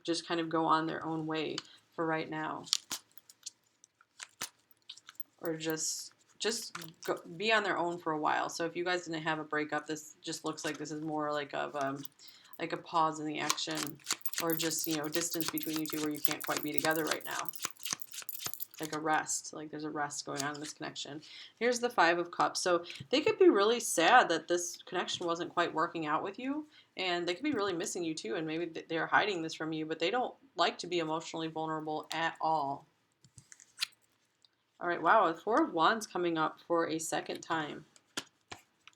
just kind of go on their own way for right now. Or just be on their own for a while. So if you guys didn't have a breakup, this just looks like this is more like like a pause in the action, or just, distance between you two where you can't quite be together right now. Like a rest, like there's a rest going on in this connection. Here's the Five of Cups. So they could be really sad that this connection wasn't quite working out with you, and they could be really missing you too, and maybe they're hiding this from you, but they don't like to be emotionally vulnerable at all. All right, wow, the Four of Wands coming up for a second time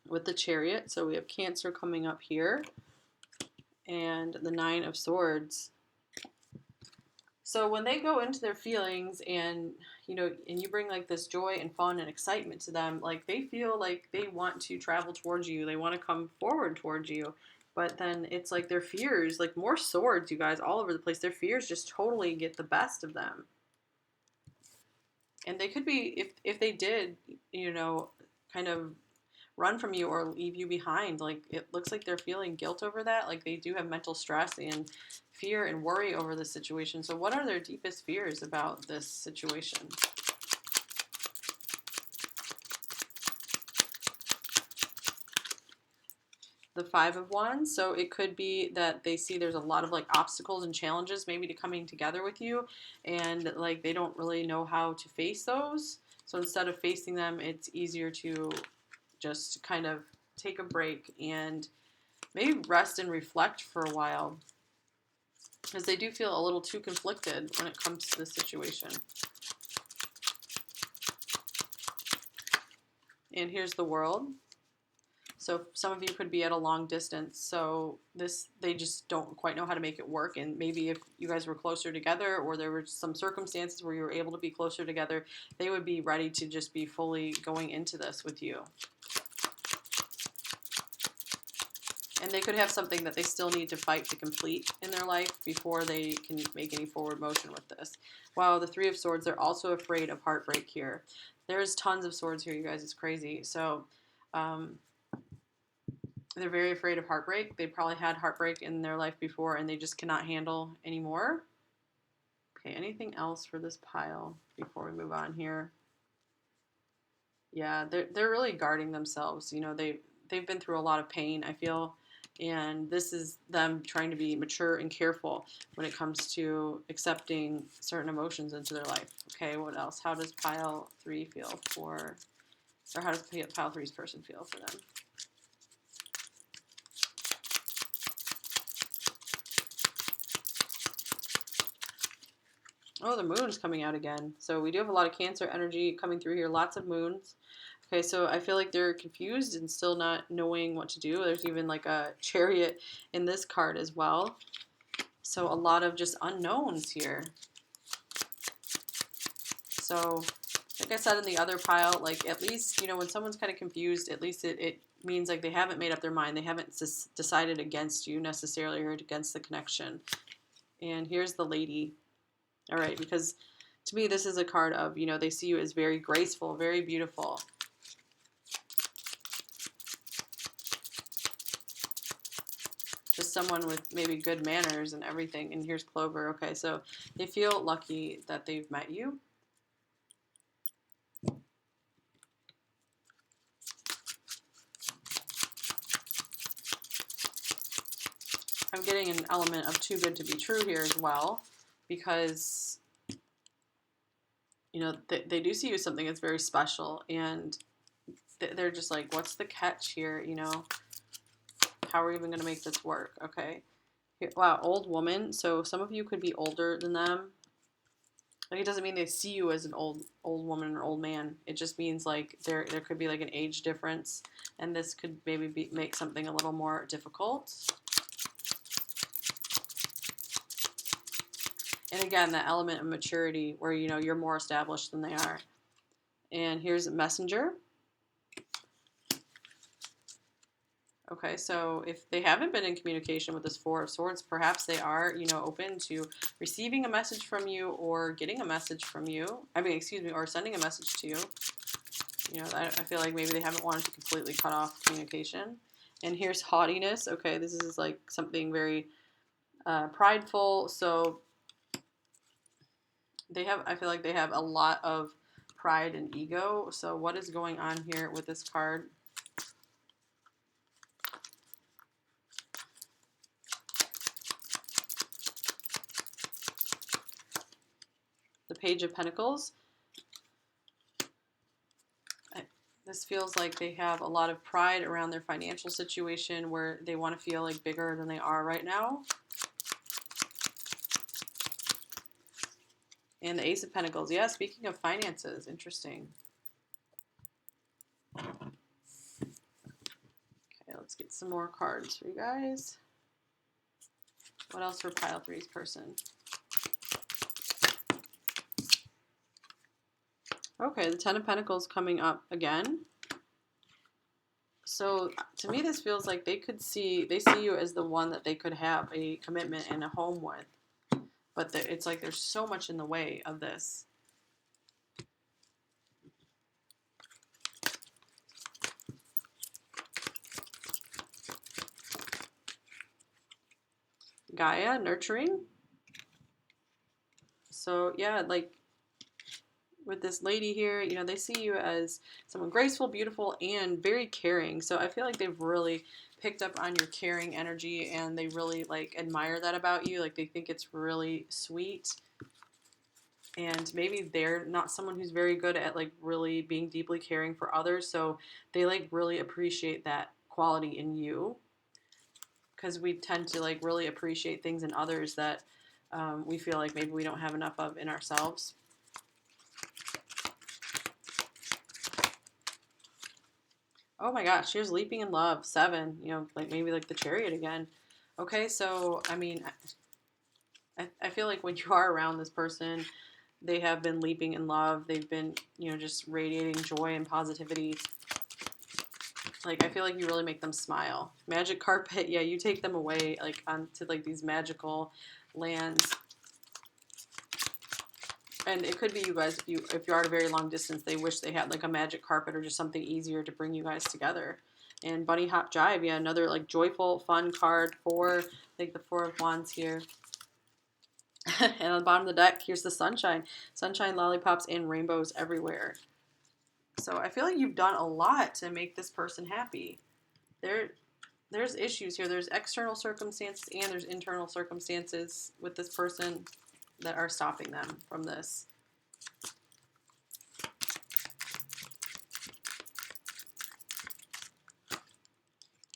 with the Chariot. So we have Cancer coming up here, and the Nine of Swords. So when they go into their feelings, and and you bring like this joy and fun and excitement to them, like they feel like they want to travel towards you, they want to come forward towards you. But then it's like their fears, like more swords, you guys, all over the place. Their fears just totally get the best of them. And they could be, if they did, kind of run from you or leave you behind, like it looks like they're feeling guilt over that. Like they do have mental stress and fear and worry over this situation. So what are their deepest fears about this situation? The Five of Wands. So it could be that they see there's a lot of like obstacles and challenges maybe to coming together with you, and like they don't really know how to face those. So instead of facing them, it's easier to just kind of take a break and maybe rest and reflect for a while, because they do feel a little too conflicted when it comes to this situation. And here's the World. So some of you could be at a long distance, so they just don't quite know how to make it work. And maybe if you guys were closer together, or there were some circumstances where you were able to be closer together, they would be ready to just be fully going into this with you. And they could have something that they still need to fight to complete in their life before they can make any forward motion with this. Wow, the Three of Swords, they're also afraid of heartbreak here. There's tons of swords here, you guys. It's crazy. So, they're very afraid of heartbreak. They probably had heartbreak in their life before, and they just cannot handle anymore. Okay, anything else for this pile before we move on here? Yeah, they're really guarding themselves. They've been through a lot of pain, I feel, and this is them trying to be mature and careful when it comes to accepting certain emotions into their life. Okay, what else? How does pile 3 feel for, or how does pile 3's person feel for them? Oh, the moon's coming out again. So we do have a lot of Cancer energy coming through here. Lots of moons Okay, so I feel like they're confused and still not knowing what to do. There's even like a chariot in this card as well. So a lot of just unknowns here. So like I said in the other pile, like at least, you know, when someone's kind of confused, at least it means like they haven't made up their mind. They haven't decided against you necessarily or against the connection. And here's the lady. All right, because to me, this is a card of, you know, they see you as very graceful, very beautiful. Just someone with maybe good manners and everything. And here's Clover. Okay, so they feel lucky that they've met you. I'm getting an element of too good to be true here as well, because, you know, they do see you as something that's very special, and they're just like, what's the catch here, you know? How are we even going to make this work? Okay. Here, wow, old woman. So some of you could be older than them. Like, it doesn't mean they see you as an old woman or old man. It just means like there could be like an age difference, and this could maybe make something a little more difficult. And again, that element of maturity where, you know, you're more established than they are. And here's a messenger. Okay, so if they haven't been in communication with this Four of Swords, perhaps they are, you know, open to receiving a message from you or getting a message from you. I mean, excuse me, or sending a message to you. You know, I feel like maybe they haven't wanted to completely cut off communication. And here's haughtiness. Okay, this is like something very prideful. So they have, I feel like they have a lot of pride and ego. So what is going on here with this card? The Page of Pentacles. This feels like they have a lot of pride around their financial situation where they want to feel like bigger than they are right now. And the Ace of Pentacles. Yeah, speaking of finances, interesting. Okay, let's get some more cards for you guys. What else for pile three's person? Okay, the Ten of Pentacles coming up again. So to me, this feels like they see you as the one that they could have a commitment and a home with. But it's like there's so much in the way of this. Gaia, nurturing. So yeah, like with this lady here, you know, they see you as someone graceful, beautiful, and very caring. So I feel like they've really picked up on your caring energy, and they really like admire that about you. Like they think it's really sweet. And maybe they're not someone who's very good at like really being deeply caring for others. So they like really appreciate that quality in you, because we tend to like really appreciate things in others that we feel like maybe we don't have enough of in ourselves. Oh my gosh, here's Leaping in Love, 7, you know, like maybe like the Chariot again. Okay, so, I mean, I feel like when you are around this person, they have been leaping in love. They've been, you know, just radiating joy and positivity. Like, I feel like you really make them smile. Magic carpet, yeah, you take them away, like, onto, like, these magical lands. And it could be you guys, if you are at a very long distance, they wish they had like a magic carpet or just something easier to bring you guys together. And Bunny Hop Jive, yeah, another like joyful, fun card for like the Four of Wands here. And on the bottom of the deck, here's the sunshine. Sunshine, lollipops, and rainbows everywhere. So I feel like you've done a lot to make this person happy. There's issues here. There's external circumstances and there's internal circumstances with this person that are stopping them from this.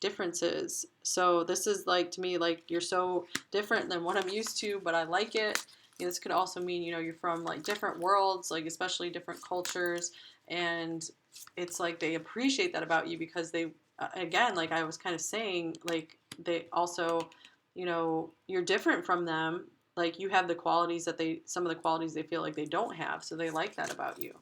Differences. So this is like, to me, like you're so different than what I'm used to, but I like it. You know, this could also mean, you know, you're from like different worlds, like especially different cultures, and it's like they appreciate that about you because they, again, like I was kind of saying, like they also, you know, you're different from them. Like you have the qualities that they, some of the qualities they feel like they don't have. So they like that about you.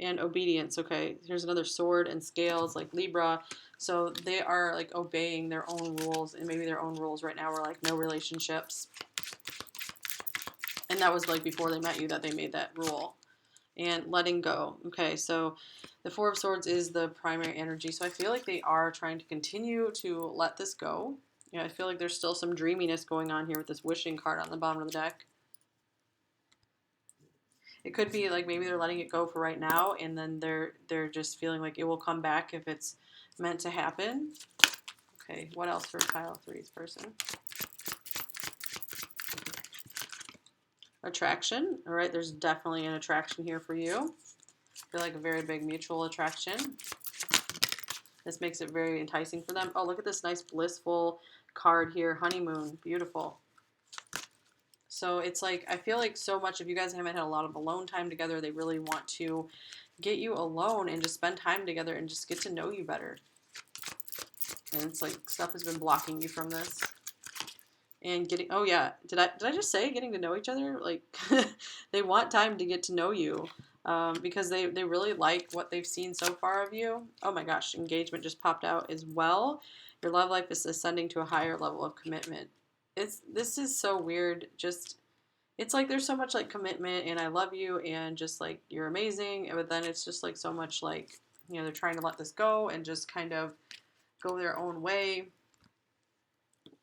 And obedience. Okay, here's another sword and scales, like Libra. So they are like obeying their own rules, and maybe their own rules right now are like no relationships. And that was like before they met you that they made that rule. And letting go. Okay, so the Four of Swords is the primary energy. So I feel like they are trying to continue to let this go. Yeah, I feel like there's still some dreaminess going on here with this wishing card on the bottom of the deck. It could be like maybe they're letting it go for right now, and then they're just feeling like it will come back if it's meant to happen. Okay, what else for pile three's person? Attraction. All right, there's definitely an attraction here for you. I feel like a very big mutual attraction. This makes it very enticing for them. Oh, look at this nice blissful card here. Honeymoon. Beautiful. So it's like, I feel like so much, if you guys haven't had a lot of alone time together, they really want to get you alone and just spend time together and just get to know you better. And it's like stuff has been blocking you from this. And getting, oh yeah, did I just say getting to know each other? Like, they want time to get to know you. Because they really like what they've seen so far of you. Oh my gosh, engagement just popped out as well. Your love life is ascending to a higher level of commitment. This is so weird. Just, it's like there's so much like commitment and I love you and just like you're amazing. But then it's just like so much like, you know, they're trying to let this go and just kind of go their own way,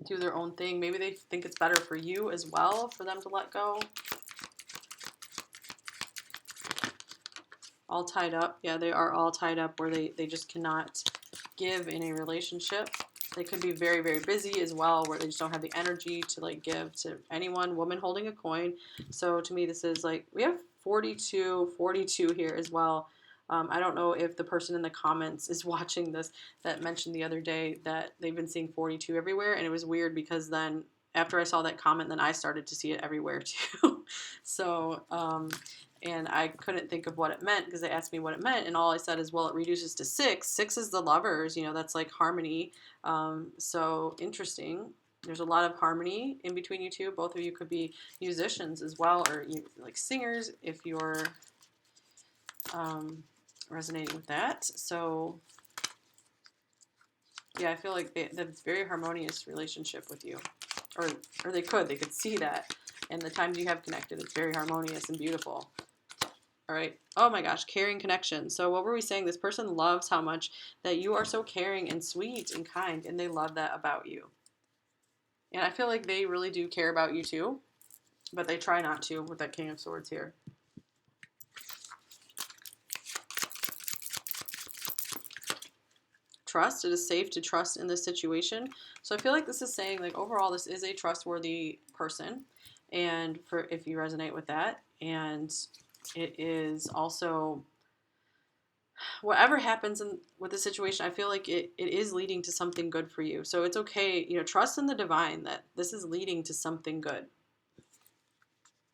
do their own thing. Maybe they think it's better for you as well for them to let go. All tied up. Yeah, they are all tied up where they just cannot give in a relationship. They could be very, very busy as well where they just don't have the energy to like give to anyone. Woman holding a coin. So to me, this is like, we have 42 here as well. I don't know if the person in the comments is watching this that mentioned the other day that they've been seeing 42 everywhere. And it was weird because then after I saw that comment, then I started to see it everywhere too. So, and I couldn't think of what it meant because they asked me what it meant, and all I said is, well, it reduces to 6. 6 is the lovers, you know, that's like harmony. So interesting. There's a lot of harmony in between you two. Both of you could be musicians as well, or like singers if you're resonating with that. So yeah, I feel like that's a very harmonious relationship with you, or they could see that, and the times you have connected, it's very harmonious and beautiful. All right. Oh my gosh, caring connection. So what were we saying? This person loves how much that you are so caring and sweet and kind, and they love that about you. And I feel like they really do care about you too, but they try not to with that King of Swords here. Trust. It is safe to trust in this situation. So I feel like this is saying like overall this is a trustworthy person, and for if you resonate with that, and it is also whatever happens with the situation, I feel like it is leading to something good for you. So it's okay, you know, trust in the divine that this is leading to something good.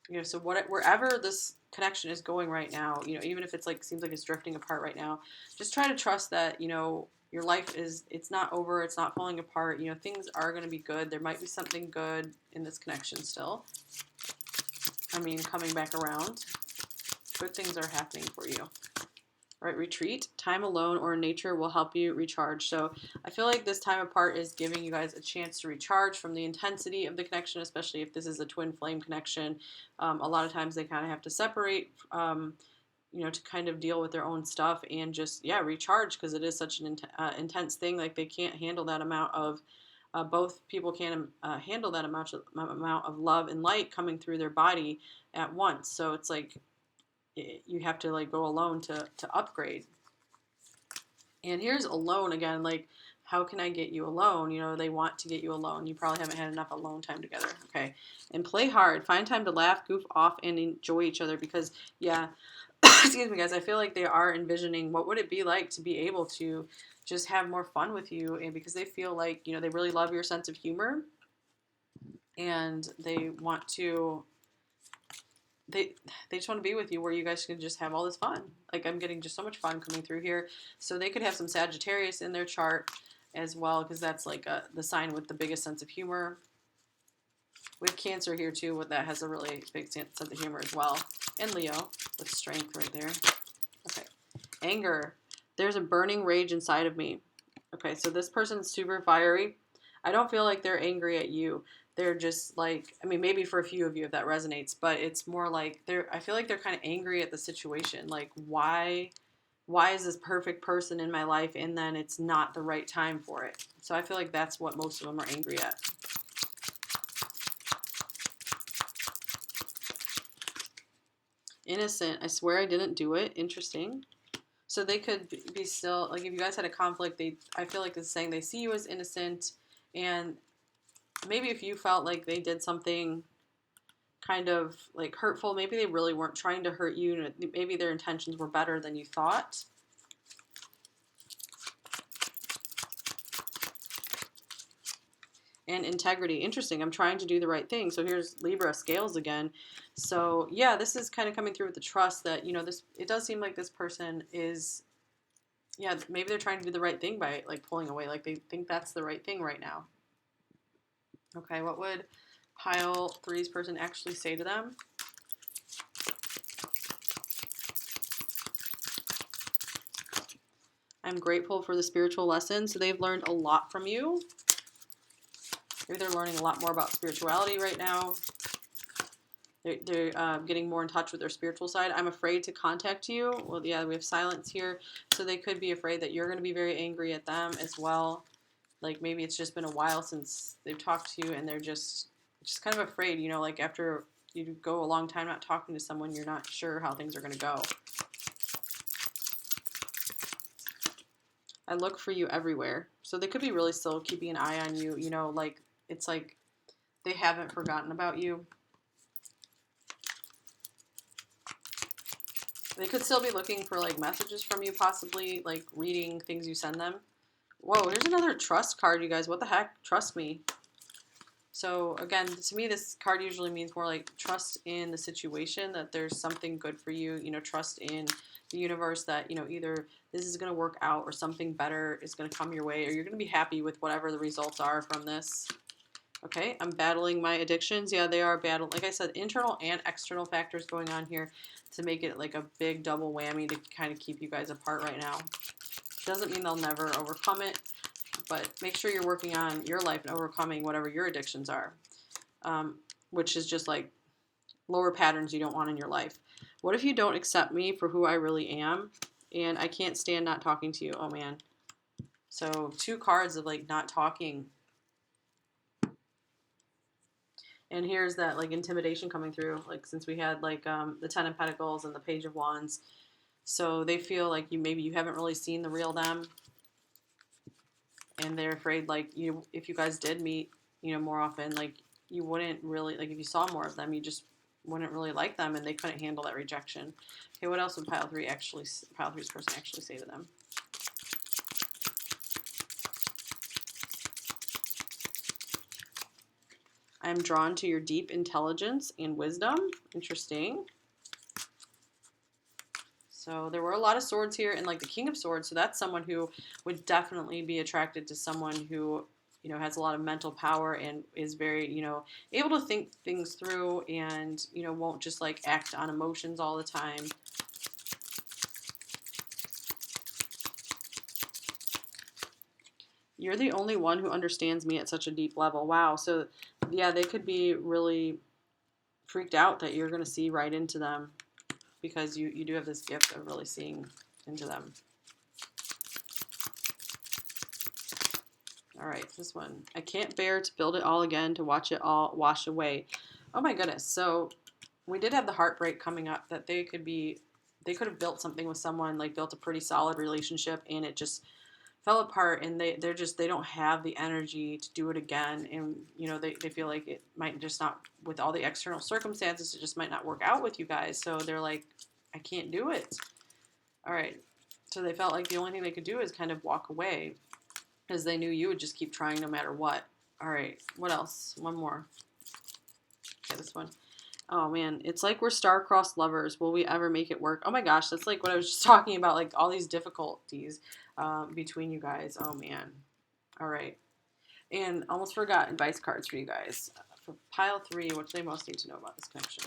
You know, so wherever this connection is going right now, you know, even if it's like seems like it's drifting apart right now, just try to trust that, you know, your life it's not over, it's not falling apart. You know, things are going to be good. There might be something good in this connection still. I mean, coming back around. Good things are happening for you. All right, retreat. Time alone or in nature will help you recharge. So I feel like this time apart is giving you guys a chance to recharge from the intensity of the connection, especially if this is a twin flame connection. A lot of times they kind of have to separate, you know, to kind of deal with their own stuff and just, yeah, recharge because it is such an intense thing. Like they can't handle that amount of, both people can't handle that amount of love and light coming through their body at once. So it's like, you have to like go alone to upgrade. And here's alone again, like how can I get you alone? You know, they want to get you alone. You probably haven't had enough alone time together. Okay. And play hard. Find time to laugh, goof off, and enjoy each other because, yeah, excuse me, guys, I feel like they are envisioning what would it be like to be able to just have more fun with you, and because they feel like, you know, they really love your sense of humor and they want to they just want to be with you where you guys can just have all this fun. Like I'm getting just so much fun coming through here. So they could have some Sagittarius in their chart as well, because that's like the sign with the biggest sense of humor. With Cancer here too, with that has a really big sense of humor as well. And Leo with strength right there. Okay. Anger. There's a burning rage inside of me. Okay, so this person's super fiery. I don't feel like they're angry at you. They're just like, I mean, maybe for a few of you if that resonates, but it's more like I feel like they're kind of angry at the situation. Like, why is this perfect person in my life and then it's not the right time for it? So I feel like that's what most of them are angry at. Innocent. I swear I didn't do it. Interesting. So they could be still, like if you guys had a conflict, I feel like it's saying they see you as innocent, and maybe if you felt like they did something kind of like hurtful, maybe they really weren't trying to hurt you, maybe their intentions were better than you thought. And integrity. Interesting. I'm trying to do the right thing. So here's Libra scales again. So yeah, this is kind of coming through with the trust that, you know, it does seem like this person is, yeah, maybe they're trying to do the right thing by like pulling away. Like they think that's the right thing right now. Okay, what would pile 3's person actually say to them? I'm grateful for the spiritual lesson. So they've learned a lot from you. Maybe they're learning a lot more about spirituality right now. They're getting more in touch with their spiritual side. I'm afraid to contact you. Well, yeah, we have silence here. So they could be afraid that you're going to be very angry at them as well. Like maybe it's just been a while since they've talked to you and they're just kind of afraid, you know, like after you go a long time not talking to someone, you're not sure how things are going to go. I look for you everywhere. So they could be really still keeping an eye on you, you know, like it's like they haven't forgotten about you. They could still be looking for like messages from you, possibly like reading things you send them. Whoa, here's another trust card, you guys. What the heck? Trust me. So again, to me, this card usually means more like trust in the situation, that there's something good for you, you know, trust in the universe that, you know, either this is going to work out or something better is going to come your way, or you're going to be happy with whatever the results are from this. Okay, I'm battling my addictions. Yeah, they are battling. Like I said, internal and external factors going on here to make it like a big double whammy to kind of keep you guys apart right now. Doesn't mean they'll never overcome it, but make sure you're working on your life and overcoming whatever your addictions are, which is just like lower patterns you don't want in your life. What if you don't accept me for who I really am, and I can't stand not talking to you? Oh, man. So 2 cards of like not talking. And here's that like intimidation coming through, like since we had like the 10 of Pentacles and the Page of Wands. So they feel like maybe you haven't really seen the real them, and they're afraid like if you guys did meet, you know, more often, like you wouldn't really, like if you saw more of them, you just wouldn't really like them, and they couldn't handle that rejection. Okay, what else would pile 3's person actually say to them? I'm drawn to your deep intelligence and wisdom. Interesting. So there were a lot of swords here, and like the King of Swords, so that's someone who would definitely be attracted to someone who, you know, has a lot of mental power and is very, you know, able to think things through and, you know, won't just like act on emotions all the time. You're the only one who understands me at such a deep level. Wow. So yeah, they could be really freaked out that you're going to see right into them, because you do have this gift of really seeing into them. All right, this one. I can't bear to build it all again, to watch it all wash away. Oh my goodness. So we did have the heartbreak coming up, that they could have built something with someone, like built a pretty solid relationship, and it just fell apart, and they don't have the energy to do it again, and you know they feel like it might just not, with all the external circumstances, it just might not work out with you guys. So they're like, I can't do it. All right, so they felt like the only thing they could do is kind of walk away, because they knew you would just keep trying no matter what. All right, what else? One more. Okay, this one. Oh man, it's like we're star-crossed lovers. Will we ever make it work? Oh my gosh, that's like what I was just talking about, like all these difficulties between you guys. Oh man. All right. And almost forgot advice cards for you guys. For pile 3, what do they most need to know about this connection?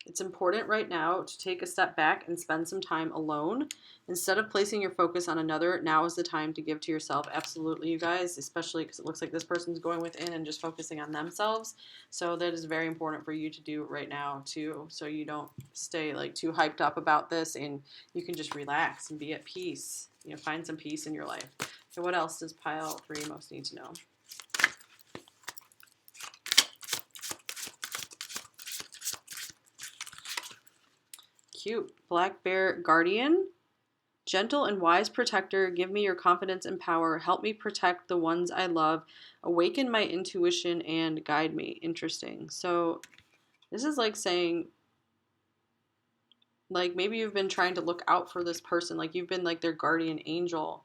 It's important right now to take a step back and spend some time alone. Instead of placing your focus on another, now is the time to give to yourself. Absolutely, you guys, especially because it looks like this person's going within and just focusing on themselves. So that is very important for you to do right now too, so you don't stay like too hyped up about this and you can just relax and be at peace. You know, find some peace in your life. So what else does pile 3 most need to know? Cute. Black Bear Guardian. Gentle and wise protector, give me your confidence and power. Help me protect the ones I love. Awaken my intuition and guide me. Interesting. So this is like saying, like maybe you've been trying to look out for this person. Like you've been like their guardian angel.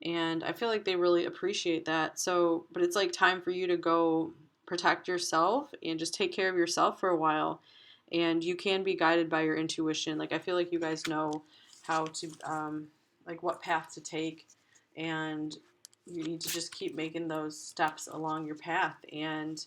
And I feel like they really appreciate that. So, but it's like time for you to go protect yourself and just take care of yourself for a while. And you can be guided by your intuition. Like I feel like you guys know how to, like what path to take, and you need to just keep making those steps along your path. And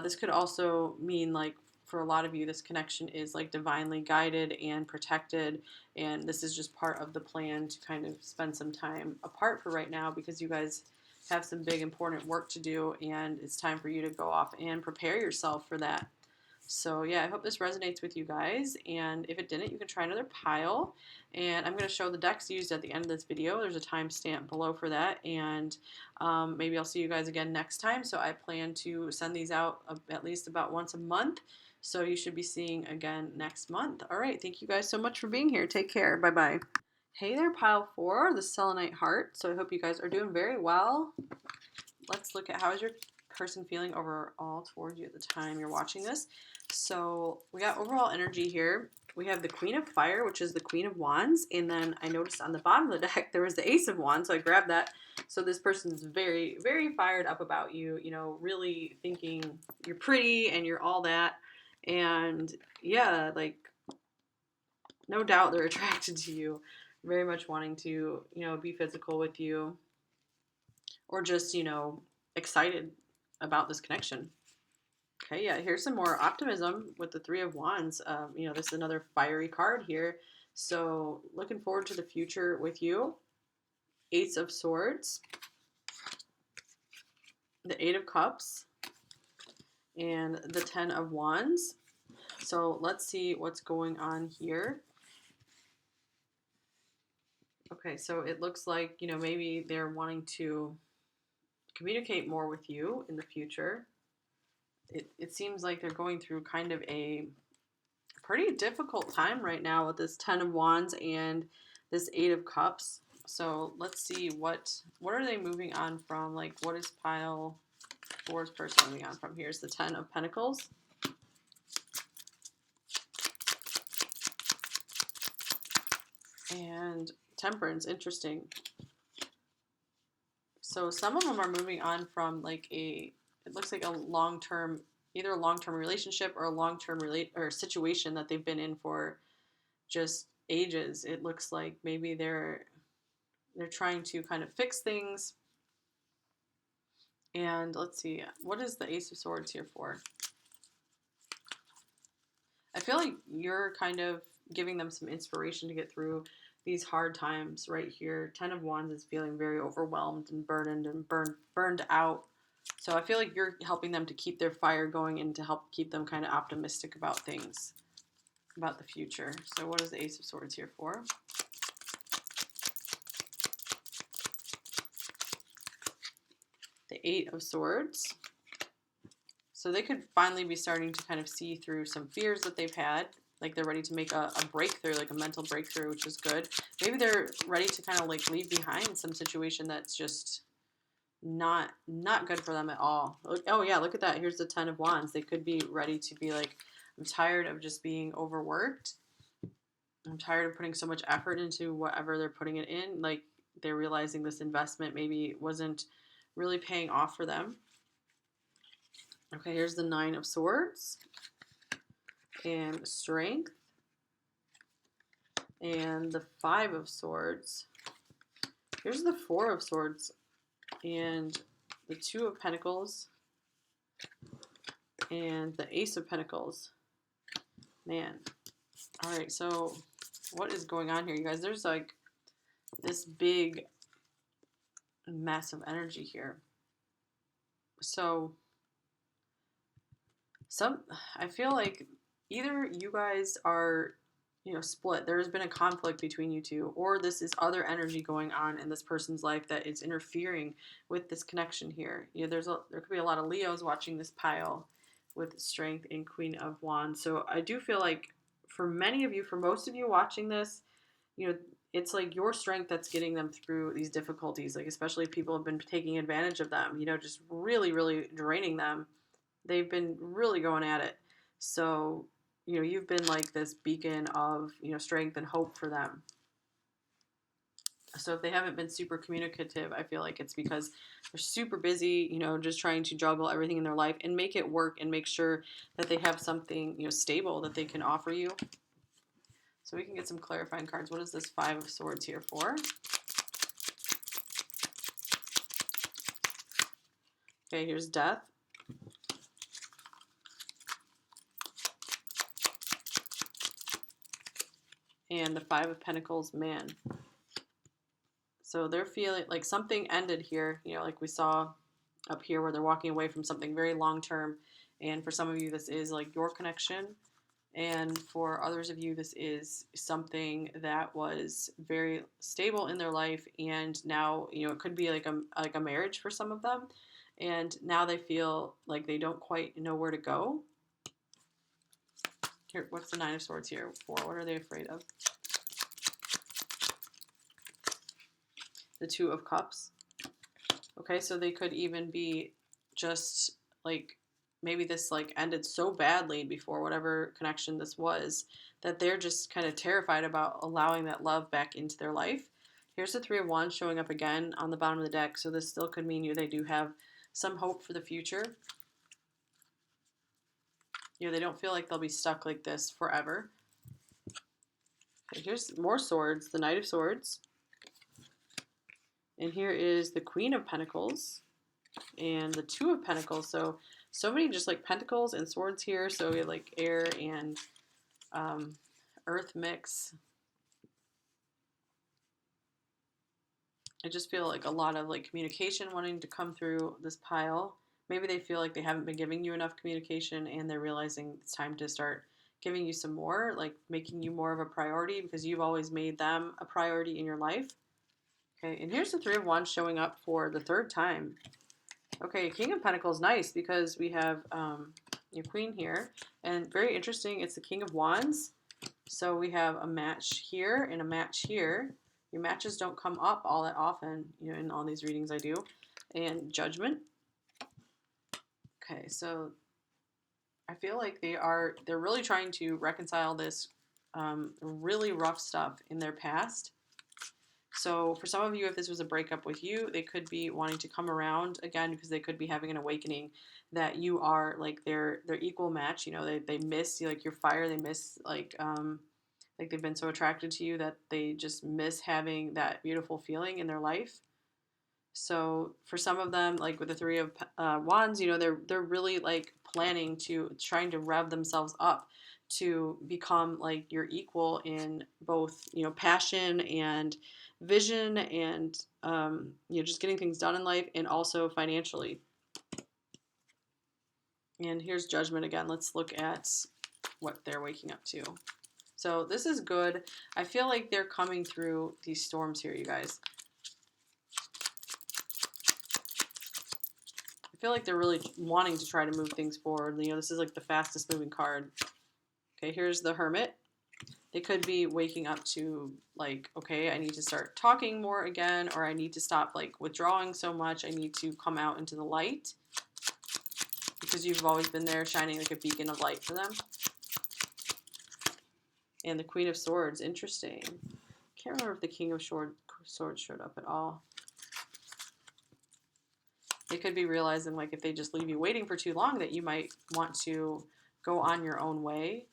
this could also mean like for a lot of you, this connection is like divinely guided and protected, and this is just part of the plan to kind of spend some time apart for right now because you guys have some big important work to do, and it's time for you to go off and prepare yourself for that. So yeah, I hope this resonates with you guys, and if it didn't, you can try another pile, and I'm going to show the decks used at the end of this video. There's a timestamp below for that, and maybe I'll see you guys again next time. So I plan to send these out at least about once a month, so you should be seeing again next month. All right, thank you guys so much for being here. Take care. Bye-bye. Hey there, pile 4, the selenite heart. So I hope you guys are doing very well. Let's look at how is your person feeling overall towards you at the time you're watching this. So we got overall energy here. We have the Queen of Fire, which is the Queen of Wands, and then I noticed on the bottom of the deck there was the Ace of Wands, so I grabbed that. So this person's very, very fired up about you, you know, really thinking you're pretty and you're all that. And yeah, like no doubt they're attracted to you, very much wanting to, you know, be physical with you, or just, you know, excited about this connection. Okay, yeah, here's some more optimism with the Three of Wands. You know, this is another fiery card here. So looking forward to the future with you. Ace of Swords, the Eight of Cups, and the Ten of Wands. So let's see what's going on here. Okay, so it looks like, you know, maybe they're wanting to communicate more with you in the future. It seems like they're going through kind of a pretty difficult time right now with this Ten of Wands and this Eight of Cups. So let's see what are they moving on from? Like what is pile 4's person moving on from? Here's the Ten of Pentacles. And Temperance, interesting. So some of them are moving on from like it looks like a long-term, either a long-term relationship or a long-term situation that they've been in for just ages. It looks like maybe they're trying to kind of fix things. And let's see, what is the Ace of Swords here for? I feel like you're kind of giving them some inspiration to get through these hard times right here. Ten of Wands is feeling very overwhelmed and burdened and burned out. So I feel like you're helping them to keep their fire going and to help keep them kind of optimistic about things, about the future. So what is the Ace of Swords here for? The Eight of Swords. So they could finally be starting to kind of see through some fears that they've had. Like they're ready to make a breakthrough, like a mental breakthrough, which is good. Maybe they're ready to kind of like leave behind some situation that's just not good for them at all. Oh yeah, look at that. Here's the Ten of Wands. They could be ready to be like, I'm tired of just being overworked. I'm tired of putting so much effort into whatever they're putting it in. Like they're realizing this investment maybe wasn't really paying off for them. Okay, here's the Nine of Swords and Strength and the Five of Swords. Here's the Four of Swords and the Two of Pentacles and the Ace of Pentacles. Man. All right, so what is going on here, you guys? There's like this big mess of energy here. So I feel like either you guys are, split. There's been a conflict between you two, or this is other energy going on in this person's life that is interfering with this connection here. There could be a lot of Leos watching this pile with Strength and Queen of Wands. So I do feel like for many of you, for most of you watching this, it's like your strength that's getting them through these difficulties. Like, especially if people have been taking advantage of them, just really, really draining them. They've been really going at it. So, you've been like this beacon of, strength and hope for them. So if they haven't been super communicative, I feel like it's because they're super busy, just trying to juggle everything in their life and make it work and make sure that they have something, stable that they can offer you. So we can get some clarifying cards. What is this Five of Swords here for? Okay, here's Death. And the Five of Pentacles, Man. So they're feeling like something ended here, like we saw up here where they're walking away from something very long term. And for some of you, this is like your connection. And for others of you, this is something that was very stable in their life. And now, it could be like a marriage for some of them. And now they feel like they don't quite know where to go. Here, what's the Nine of Swords here for? What are they afraid of? The Two of Cups. Okay, so they could even be just like, maybe this like ended so badly before whatever connection this was that they're just kind of terrified about allowing that love back into their life. Here's the Three of Wands showing up again on the bottom of the deck. So this still could mean they do have some hope for the future. They don't feel like they'll be stuck like this forever. Okay, here's more swords, the Knight of Swords. And here is the Queen of Pentacles and the Two of Pentacles. So many just like pentacles and swords here. So we have like air and earth mix. I just feel like a lot of like communication wanting to come through this pile. Maybe they feel like they haven't been giving you enough communication and they're realizing it's time to start giving you some more, like making you more of a priority because you've always made them a priority in your life. Okay, and here's the Three of Wands showing up for the third time. Okay, King of Pentacles, nice, because we have your Queen here. And very interesting, it's the King of Wands. So we have a match here and a match here. Your matches don't come up all that often, in all these readings I do. And Judgment. Okay, so I feel like they're really trying to reconcile this really rough stuff in their past. So for some of you, if this was a breakup with you, they could be wanting to come around again because they could be having an awakening that you are like their equal match. They miss like your fire. They miss like they've been so attracted to you that they just miss having that beautiful feeling in their life. So for some of them, like with the Three of Wands, they're really like trying to rev themselves up to become like your equal in both, passion and vision and, just getting things done in life and also financially. And here's Judgment again. Let's look at what they're waking up to. So this is good. I feel like they're coming through these storms here, you guys. I feel like they're really wanting to try to move things forward. This is like the fastest moving card. Okay, here's the Hermit. They could be waking up to like, okay, I need to start talking more again, or I need to stop like withdrawing so much. I need to come out into the light because you've always been there shining like a beacon of light for them. And the Queen of Swords, interesting. Can't remember if the King of Swords showed up at all. They could be realizing, like, if they just leave you waiting for too long, that you might want to go on your own way.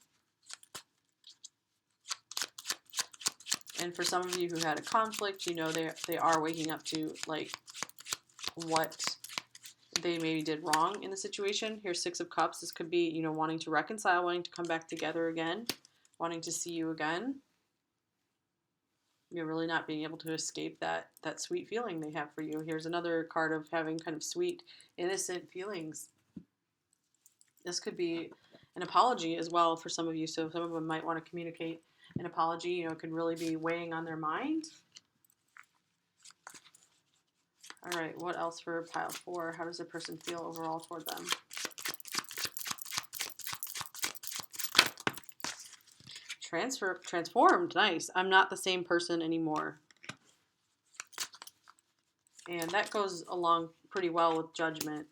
And for some of you who had a conflict, you know, they are waking up to, like, what they maybe did wrong in the situation. Here's Six of Cups. This could be, you know, wanting to reconcile, wanting to come back together again, wanting to see you again. You're really not being able to escape that sweet feeling they have for you. Here's another card of having kind of sweet, innocent feelings. This could be an apology as well for some of you. So some of them might want to communicate an apology. You know, it could really be weighing on their mind. All right, what else for pile 4? How does a person feel overall toward them? Transformed, nice. I'm not the same person anymore. And that goes along pretty well with Judgment.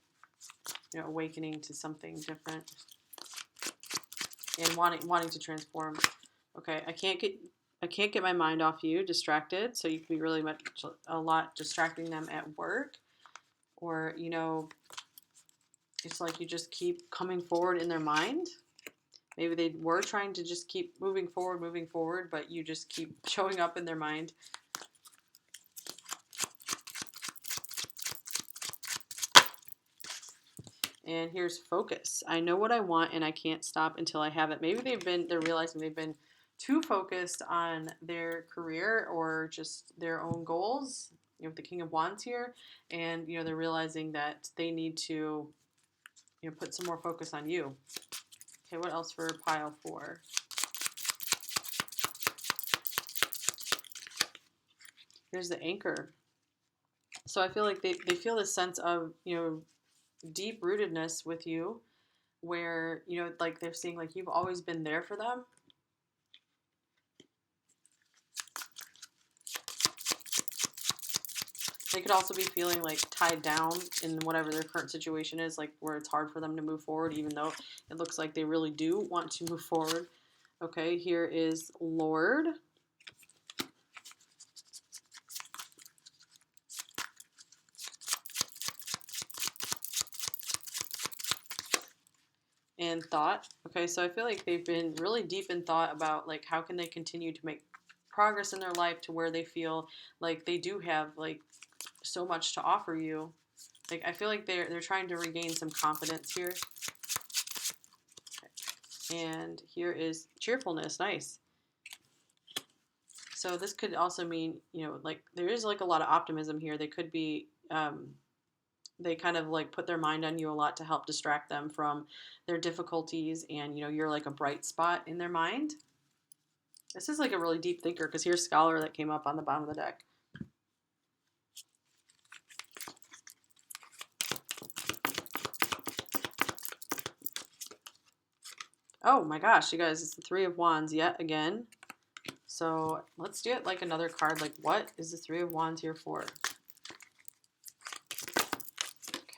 You know, awakening to something different. And wanting to transform. Okay, I can't get my mind off you, distracted. So you can be really much a lot distracting them at work. Or, you know, it's like you just keep coming forward in their mind. Maybe they were trying to just keep moving forward, but you just keep showing up in their mind. And here's focus. I know what I want and I can't stop until I have it. Maybe they're realizing they've been too focused on their career or just their own goals. You know, with the King of Wands here. And, you know, they're realizing that they need to, you know, put some more focus on you. Okay, what else for pile 4? Here's the Anchor. So I feel like they feel this sense of, you know, deep rootedness with you where, you know, like they're seeing like you've always been there for them. They could also be feeling like tied down in whatever their current situation is, like where it's hard for them to move forward, even though it looks like they really do want to move forward. Okay, here is Lord. And thought. Okay, so I feel like they've been really deep in thought about like how can they continue to make progress in their life to where they feel like they do have like so much to offer you. Like I feel like they're trying to regain some confidence here. Okay. And here is cheerfulness. Nice. So this could also mean, you know, like there is like a lot of optimism here. They could be they kind of like put their mind on you a lot to help distract them from their difficulties, and you know you're like a bright spot in their mind. This is like a really deep thinker because here's Scholar that came up on the bottom of the deck. Oh my gosh, you guys, it's the Three of Wands yet again. So let's do it like another card. Like what is the Three of Wands here for?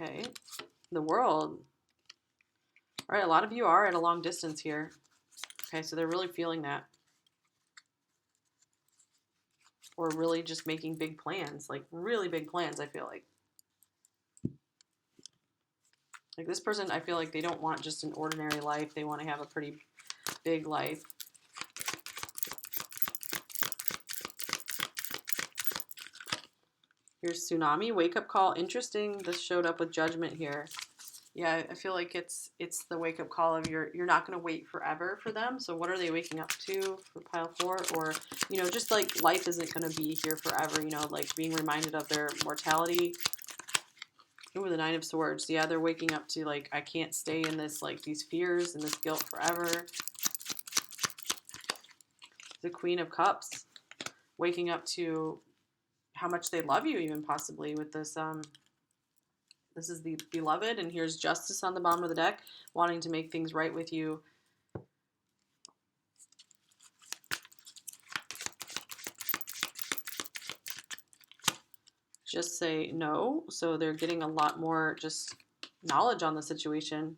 Okay, the World. All right, a lot of you are at a long distance here. Okay, so they're really feeling that. Or really just making big plans, like really big plans, I feel like. Like this person, I feel like they don't want just an ordinary life. They want to have a pretty big life. Here's Tsunami, wake up call. Interesting. This showed up with Judgment here. Yeah, I feel like it's the wake up call of you're not going to wait forever for them. So what are they waking up to for pile 4? Or, you know, just like life isn't going to be here forever, you know, like being reminded of their mortality. Ooh, the Nine of Swords. Yeah, they're waking up to like, I can't stay in this, like these fears and this guilt forever. The Queen of Cups. Waking up to how much they love you, even possibly with this, this is the Beloved, and here's Justice on the bottom of the deck, wanting to make things right with you. Just say no, so they're getting a lot more just knowledge on the situation.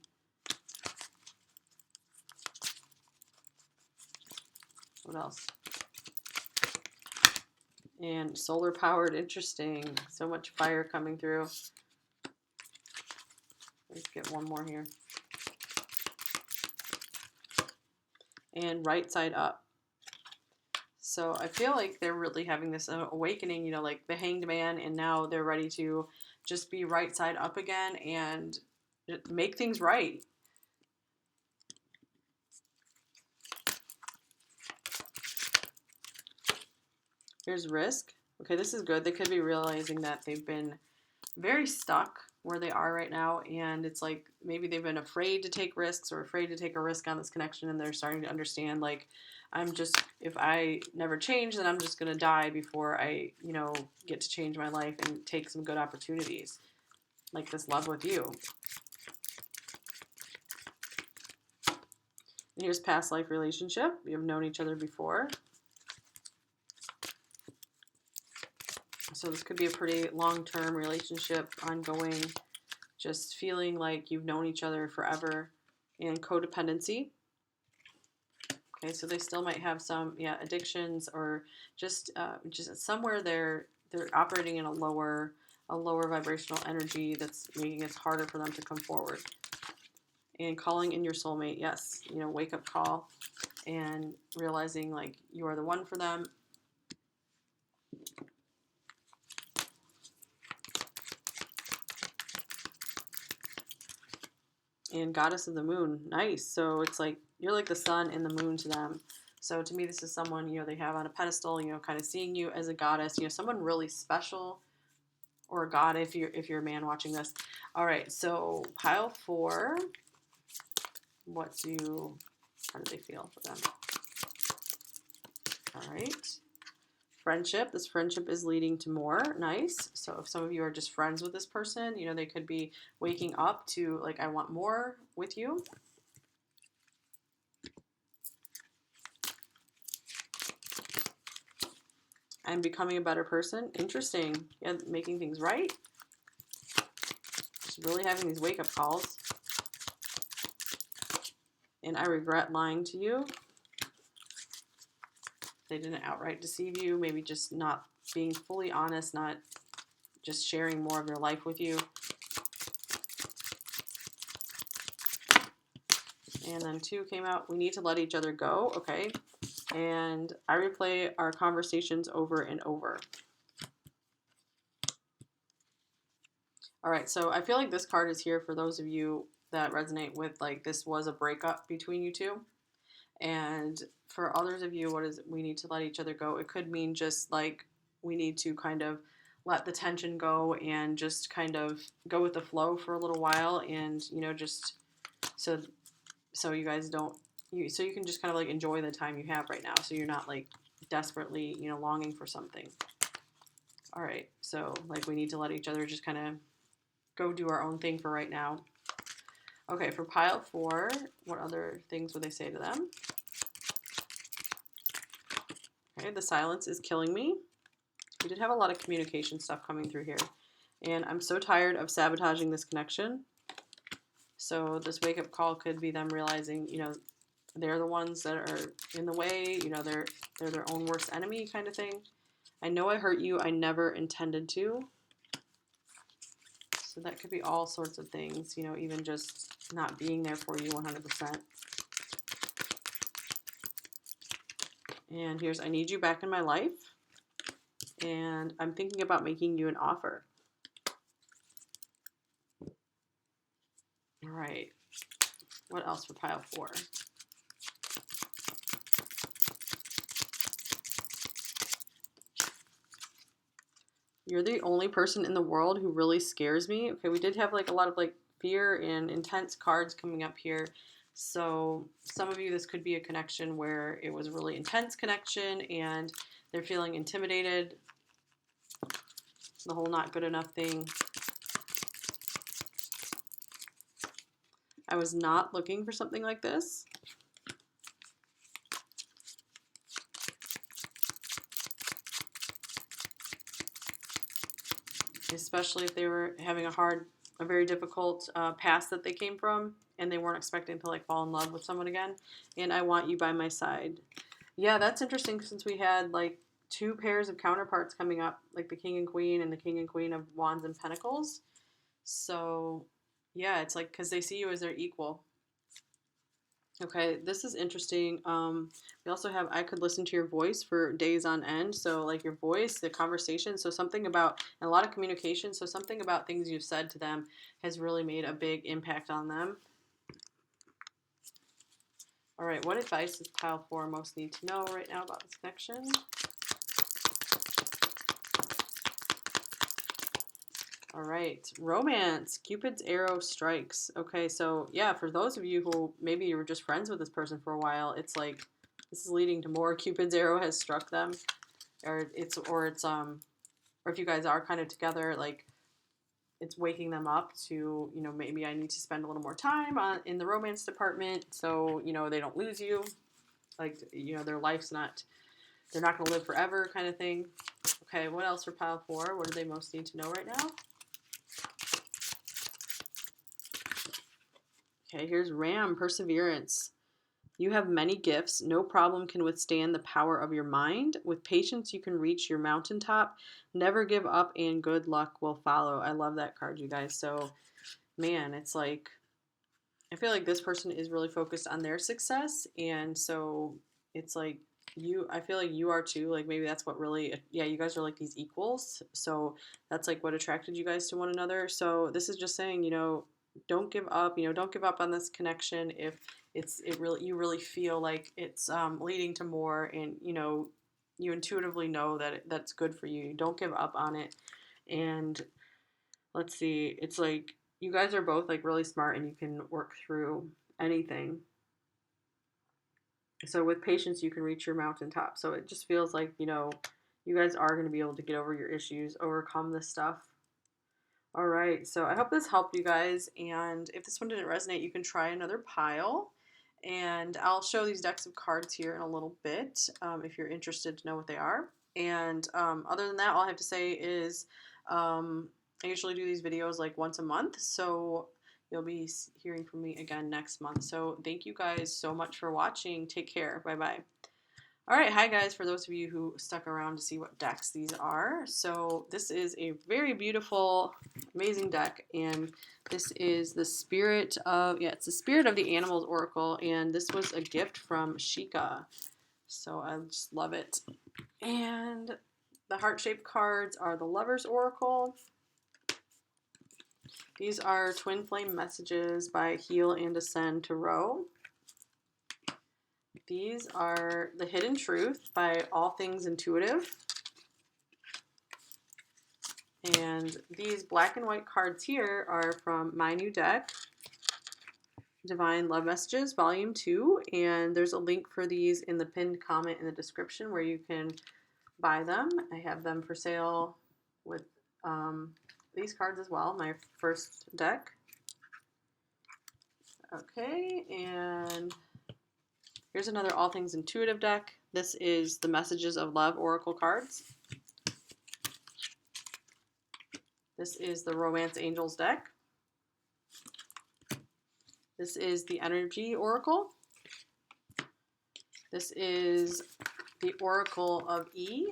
What else? And solar powered, interesting. So much fire coming through. Let's get one more here. And right side up. So I feel like they're really having this awakening, you know, like the Hanged Man, and now they're ready to just be right side up again and make things right. Here's risk. Okay, this is good. They could be realizing that they've been very stuck where they are right now, and it's like maybe they've been afraid to take risks or afraid to take a risk on this connection, and they're starting to understand, like, if I never change, then I'm just going to die before I, you know, get to change my life and take some good opportunities, like this love with you. And here's past life relationship. You've known each other before. So this could be a pretty long-term relationship, ongoing, just feeling like you've known each other forever, and codependency. Okay, so they still might have some, addictions, or just somewhere they're operating in a lower vibrational energy that's making it harder for them to come forward. And calling in your soulmate, yes, you know, wake up call, and realizing like you are the one for them. And Goddess of the Moon, nice. So it's like you're like the sun and the moon to them. So to me, this is someone, you know, they have on a pedestal, you know, kind of seeing you as a goddess, you know, someone really special, or a god if you're a man watching this. All right, so pile 4. How do they feel for them? All right. Friendship. This friendship is leading to more. Nice. So if some of you are just friends with this person, you know, they could be waking up to, like, I want more with you. I'm becoming a better person. Interesting. Yeah, making things right. Just really having these wake-up calls. And I regret lying to you. They didn't outright deceive you. Maybe just not being fully honest, not just sharing more of their life with you. And then 2 came out. We need to let each other go. Okay. And I replay our conversations over and over. All right. So I feel like this card is here for those of you that resonate with, like, this was a breakup between you two. And for others of you, what is we need to let each other go? It could mean just like we need to kind of let the tension go and just kind of go with the flow for a little while, and, you know, just so you guys don't so you can just kind of like enjoy the time you have right now, so you're not like desperately, you know, longing for something. All right, so like we need to let each other just kind of go do our own thing for right now. Okay, for pile 4, what other things would they say to them? Okay, the silence is killing me. We did have a lot of communication stuff coming through here. And I'm so tired of sabotaging this connection. So this wake-up call could be them realizing, you know, they're the ones that are in the way. You know, they're their own worst enemy kind of thing. I know I hurt you. I never intended to. So that could be all sorts of things, you know, even just not being there for you 100%. And here's, I need you back in my life. And I'm thinking about making you an offer. All right. What else for pile 4? You're the only person in the world who really scares me. Okay, we did have like a lot of like fear and intense cards coming up here. So some of you, this could be a connection where it was a really intense connection and they're feeling intimidated. The whole not good enough thing. I was not looking for something like this. Especially if they were having a very difficult past that they came from, and they weren't expecting to like fall in love with someone again. And I want you by my side. Yeah, that's interesting, since we had like 2 pairs of counterparts coming up, like the King and Queen and the King and Queen of Wands and Pentacles. So Yeah, it's like because they see you as their equal. Okay, this is interesting. We also have I could listen to your voice for days on end. So like your voice, the conversation. So something about and a lot of communication. So something about things you've said to them has really made a big impact on them. All right, what advice does pile 4 most need to know right now about this connection? All right, romance. Cupid's arrow strikes. Okay, so yeah, for those of you who maybe you were just friends with this person for a while, it's like this is leading to more Cupid's arrow has struck them, or it's or if you guys are kind of together, like it's waking them up to maybe I need to spend a little more time in the romance department, so they don't lose you, like their life's not they're not going to live forever kind of thing. Okay, what else for pile 4? What do they most need to know right now? Okay, here's Ram, perseverance. You have many gifts. No problem can withstand the power of your mind. With patience, you can reach your mountaintop. Never give up, and good luck will follow. I love that card, you guys. So, man, it's like, I feel like this person is really focused on their success. And so it's like, I feel like you are too. Like, maybe that's what really, yeah, you guys are like these equals. So that's like what attracted you guys to one another. So this is just saying, don't give up. Don't give up on this connection if you really feel like it's leading to more, and you intuitively know that that's good for you. Don't give up on it. And let's see, it's like you guys are both like really smart and you can work through anything. So with patience, you can reach your mountaintop. So it just feels like you guys are going to be able to get over your issues, overcome this stuff. All right, so I hope this helped you guys, and if this one didn't resonate, you can try another pile, and I'll show these decks of cards here in a little bit if you're interested to know what they are. And other than that, all I have to say is I usually do these videos like once a month, so you'll be hearing from me again next month. So thank you guys so much for watching. Take care. Bye-bye. All right, hi guys, for those of you who stuck around to see what decks these are. So this is a very beautiful, amazing deck, and this is the Spirit of, it's the Spirit of the Animals Oracle, and this was a gift from Sheikah. So I just love it. And the heart-shaped cards are the Lover's Oracle. These are Twin Flame Messages by Heal and Ascend to Row. These are The Hidden Truth by All Things Intuitive. And these black and white cards here are from my new deck, Divine Love Messages, Volume 2. And there's a link for these in the pinned comment in the description where you can buy them. I have them for sale with these cards as well, my first deck. Okay, and here's another All Things Intuitive deck. This is the Messages of Love Oracle cards. This is the Romance Angels deck. This is the Energy Oracle. This is the Oracle of E.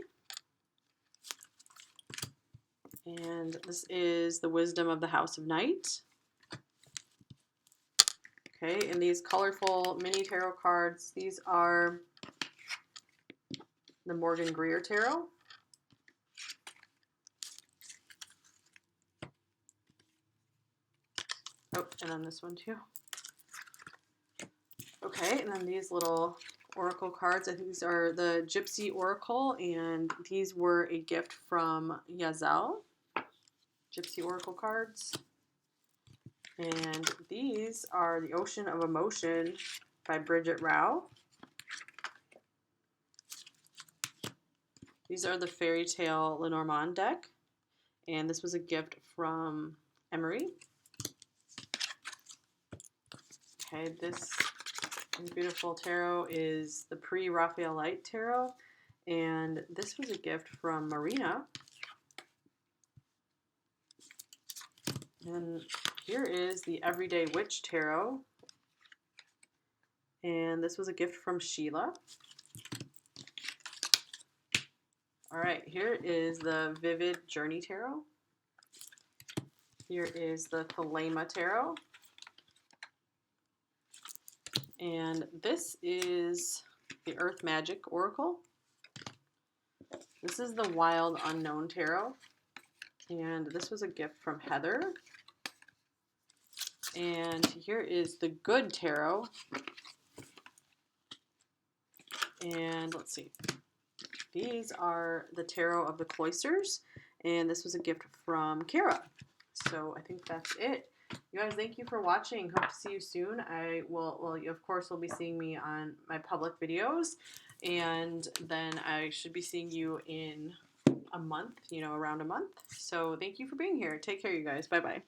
And this is the Wisdom of the House of Night. Okay, and these colorful mini tarot cards, these are the Morgan Greer Tarot. Oh, and then this one too. Okay, and then these little oracle cards, I think these are the Gypsy Oracle, and these were a gift from Yazel. Gypsy Oracle cards. And these are the Ocean of Emotion by Bridget Rao. These are the Fairy Tale Lenormand deck, and this was a gift from Emery. Okay, this beautiful tarot is the Pre-Raphaelite Tarot, and this was a gift from Marina. And here is the Everyday Witch Tarot, and this was a gift from Sheila. All right, here is the Vivid Journey Tarot. Here is the Thelema Tarot. And this is the Earth Magic Oracle. This is the Wild Unknown Tarot. And this was a gift from Heather. And here is the Good Tarot. And let's see. These are the Tarot of the Cloisters. And this was a gift from Kara. So I think that's it. You guys, thank you for watching. Hope to see you soon. You of course will be seeing me on my public videos. And then I should be seeing you in a month, around a month. So thank you for being here. Take care, you guys. Bye-bye.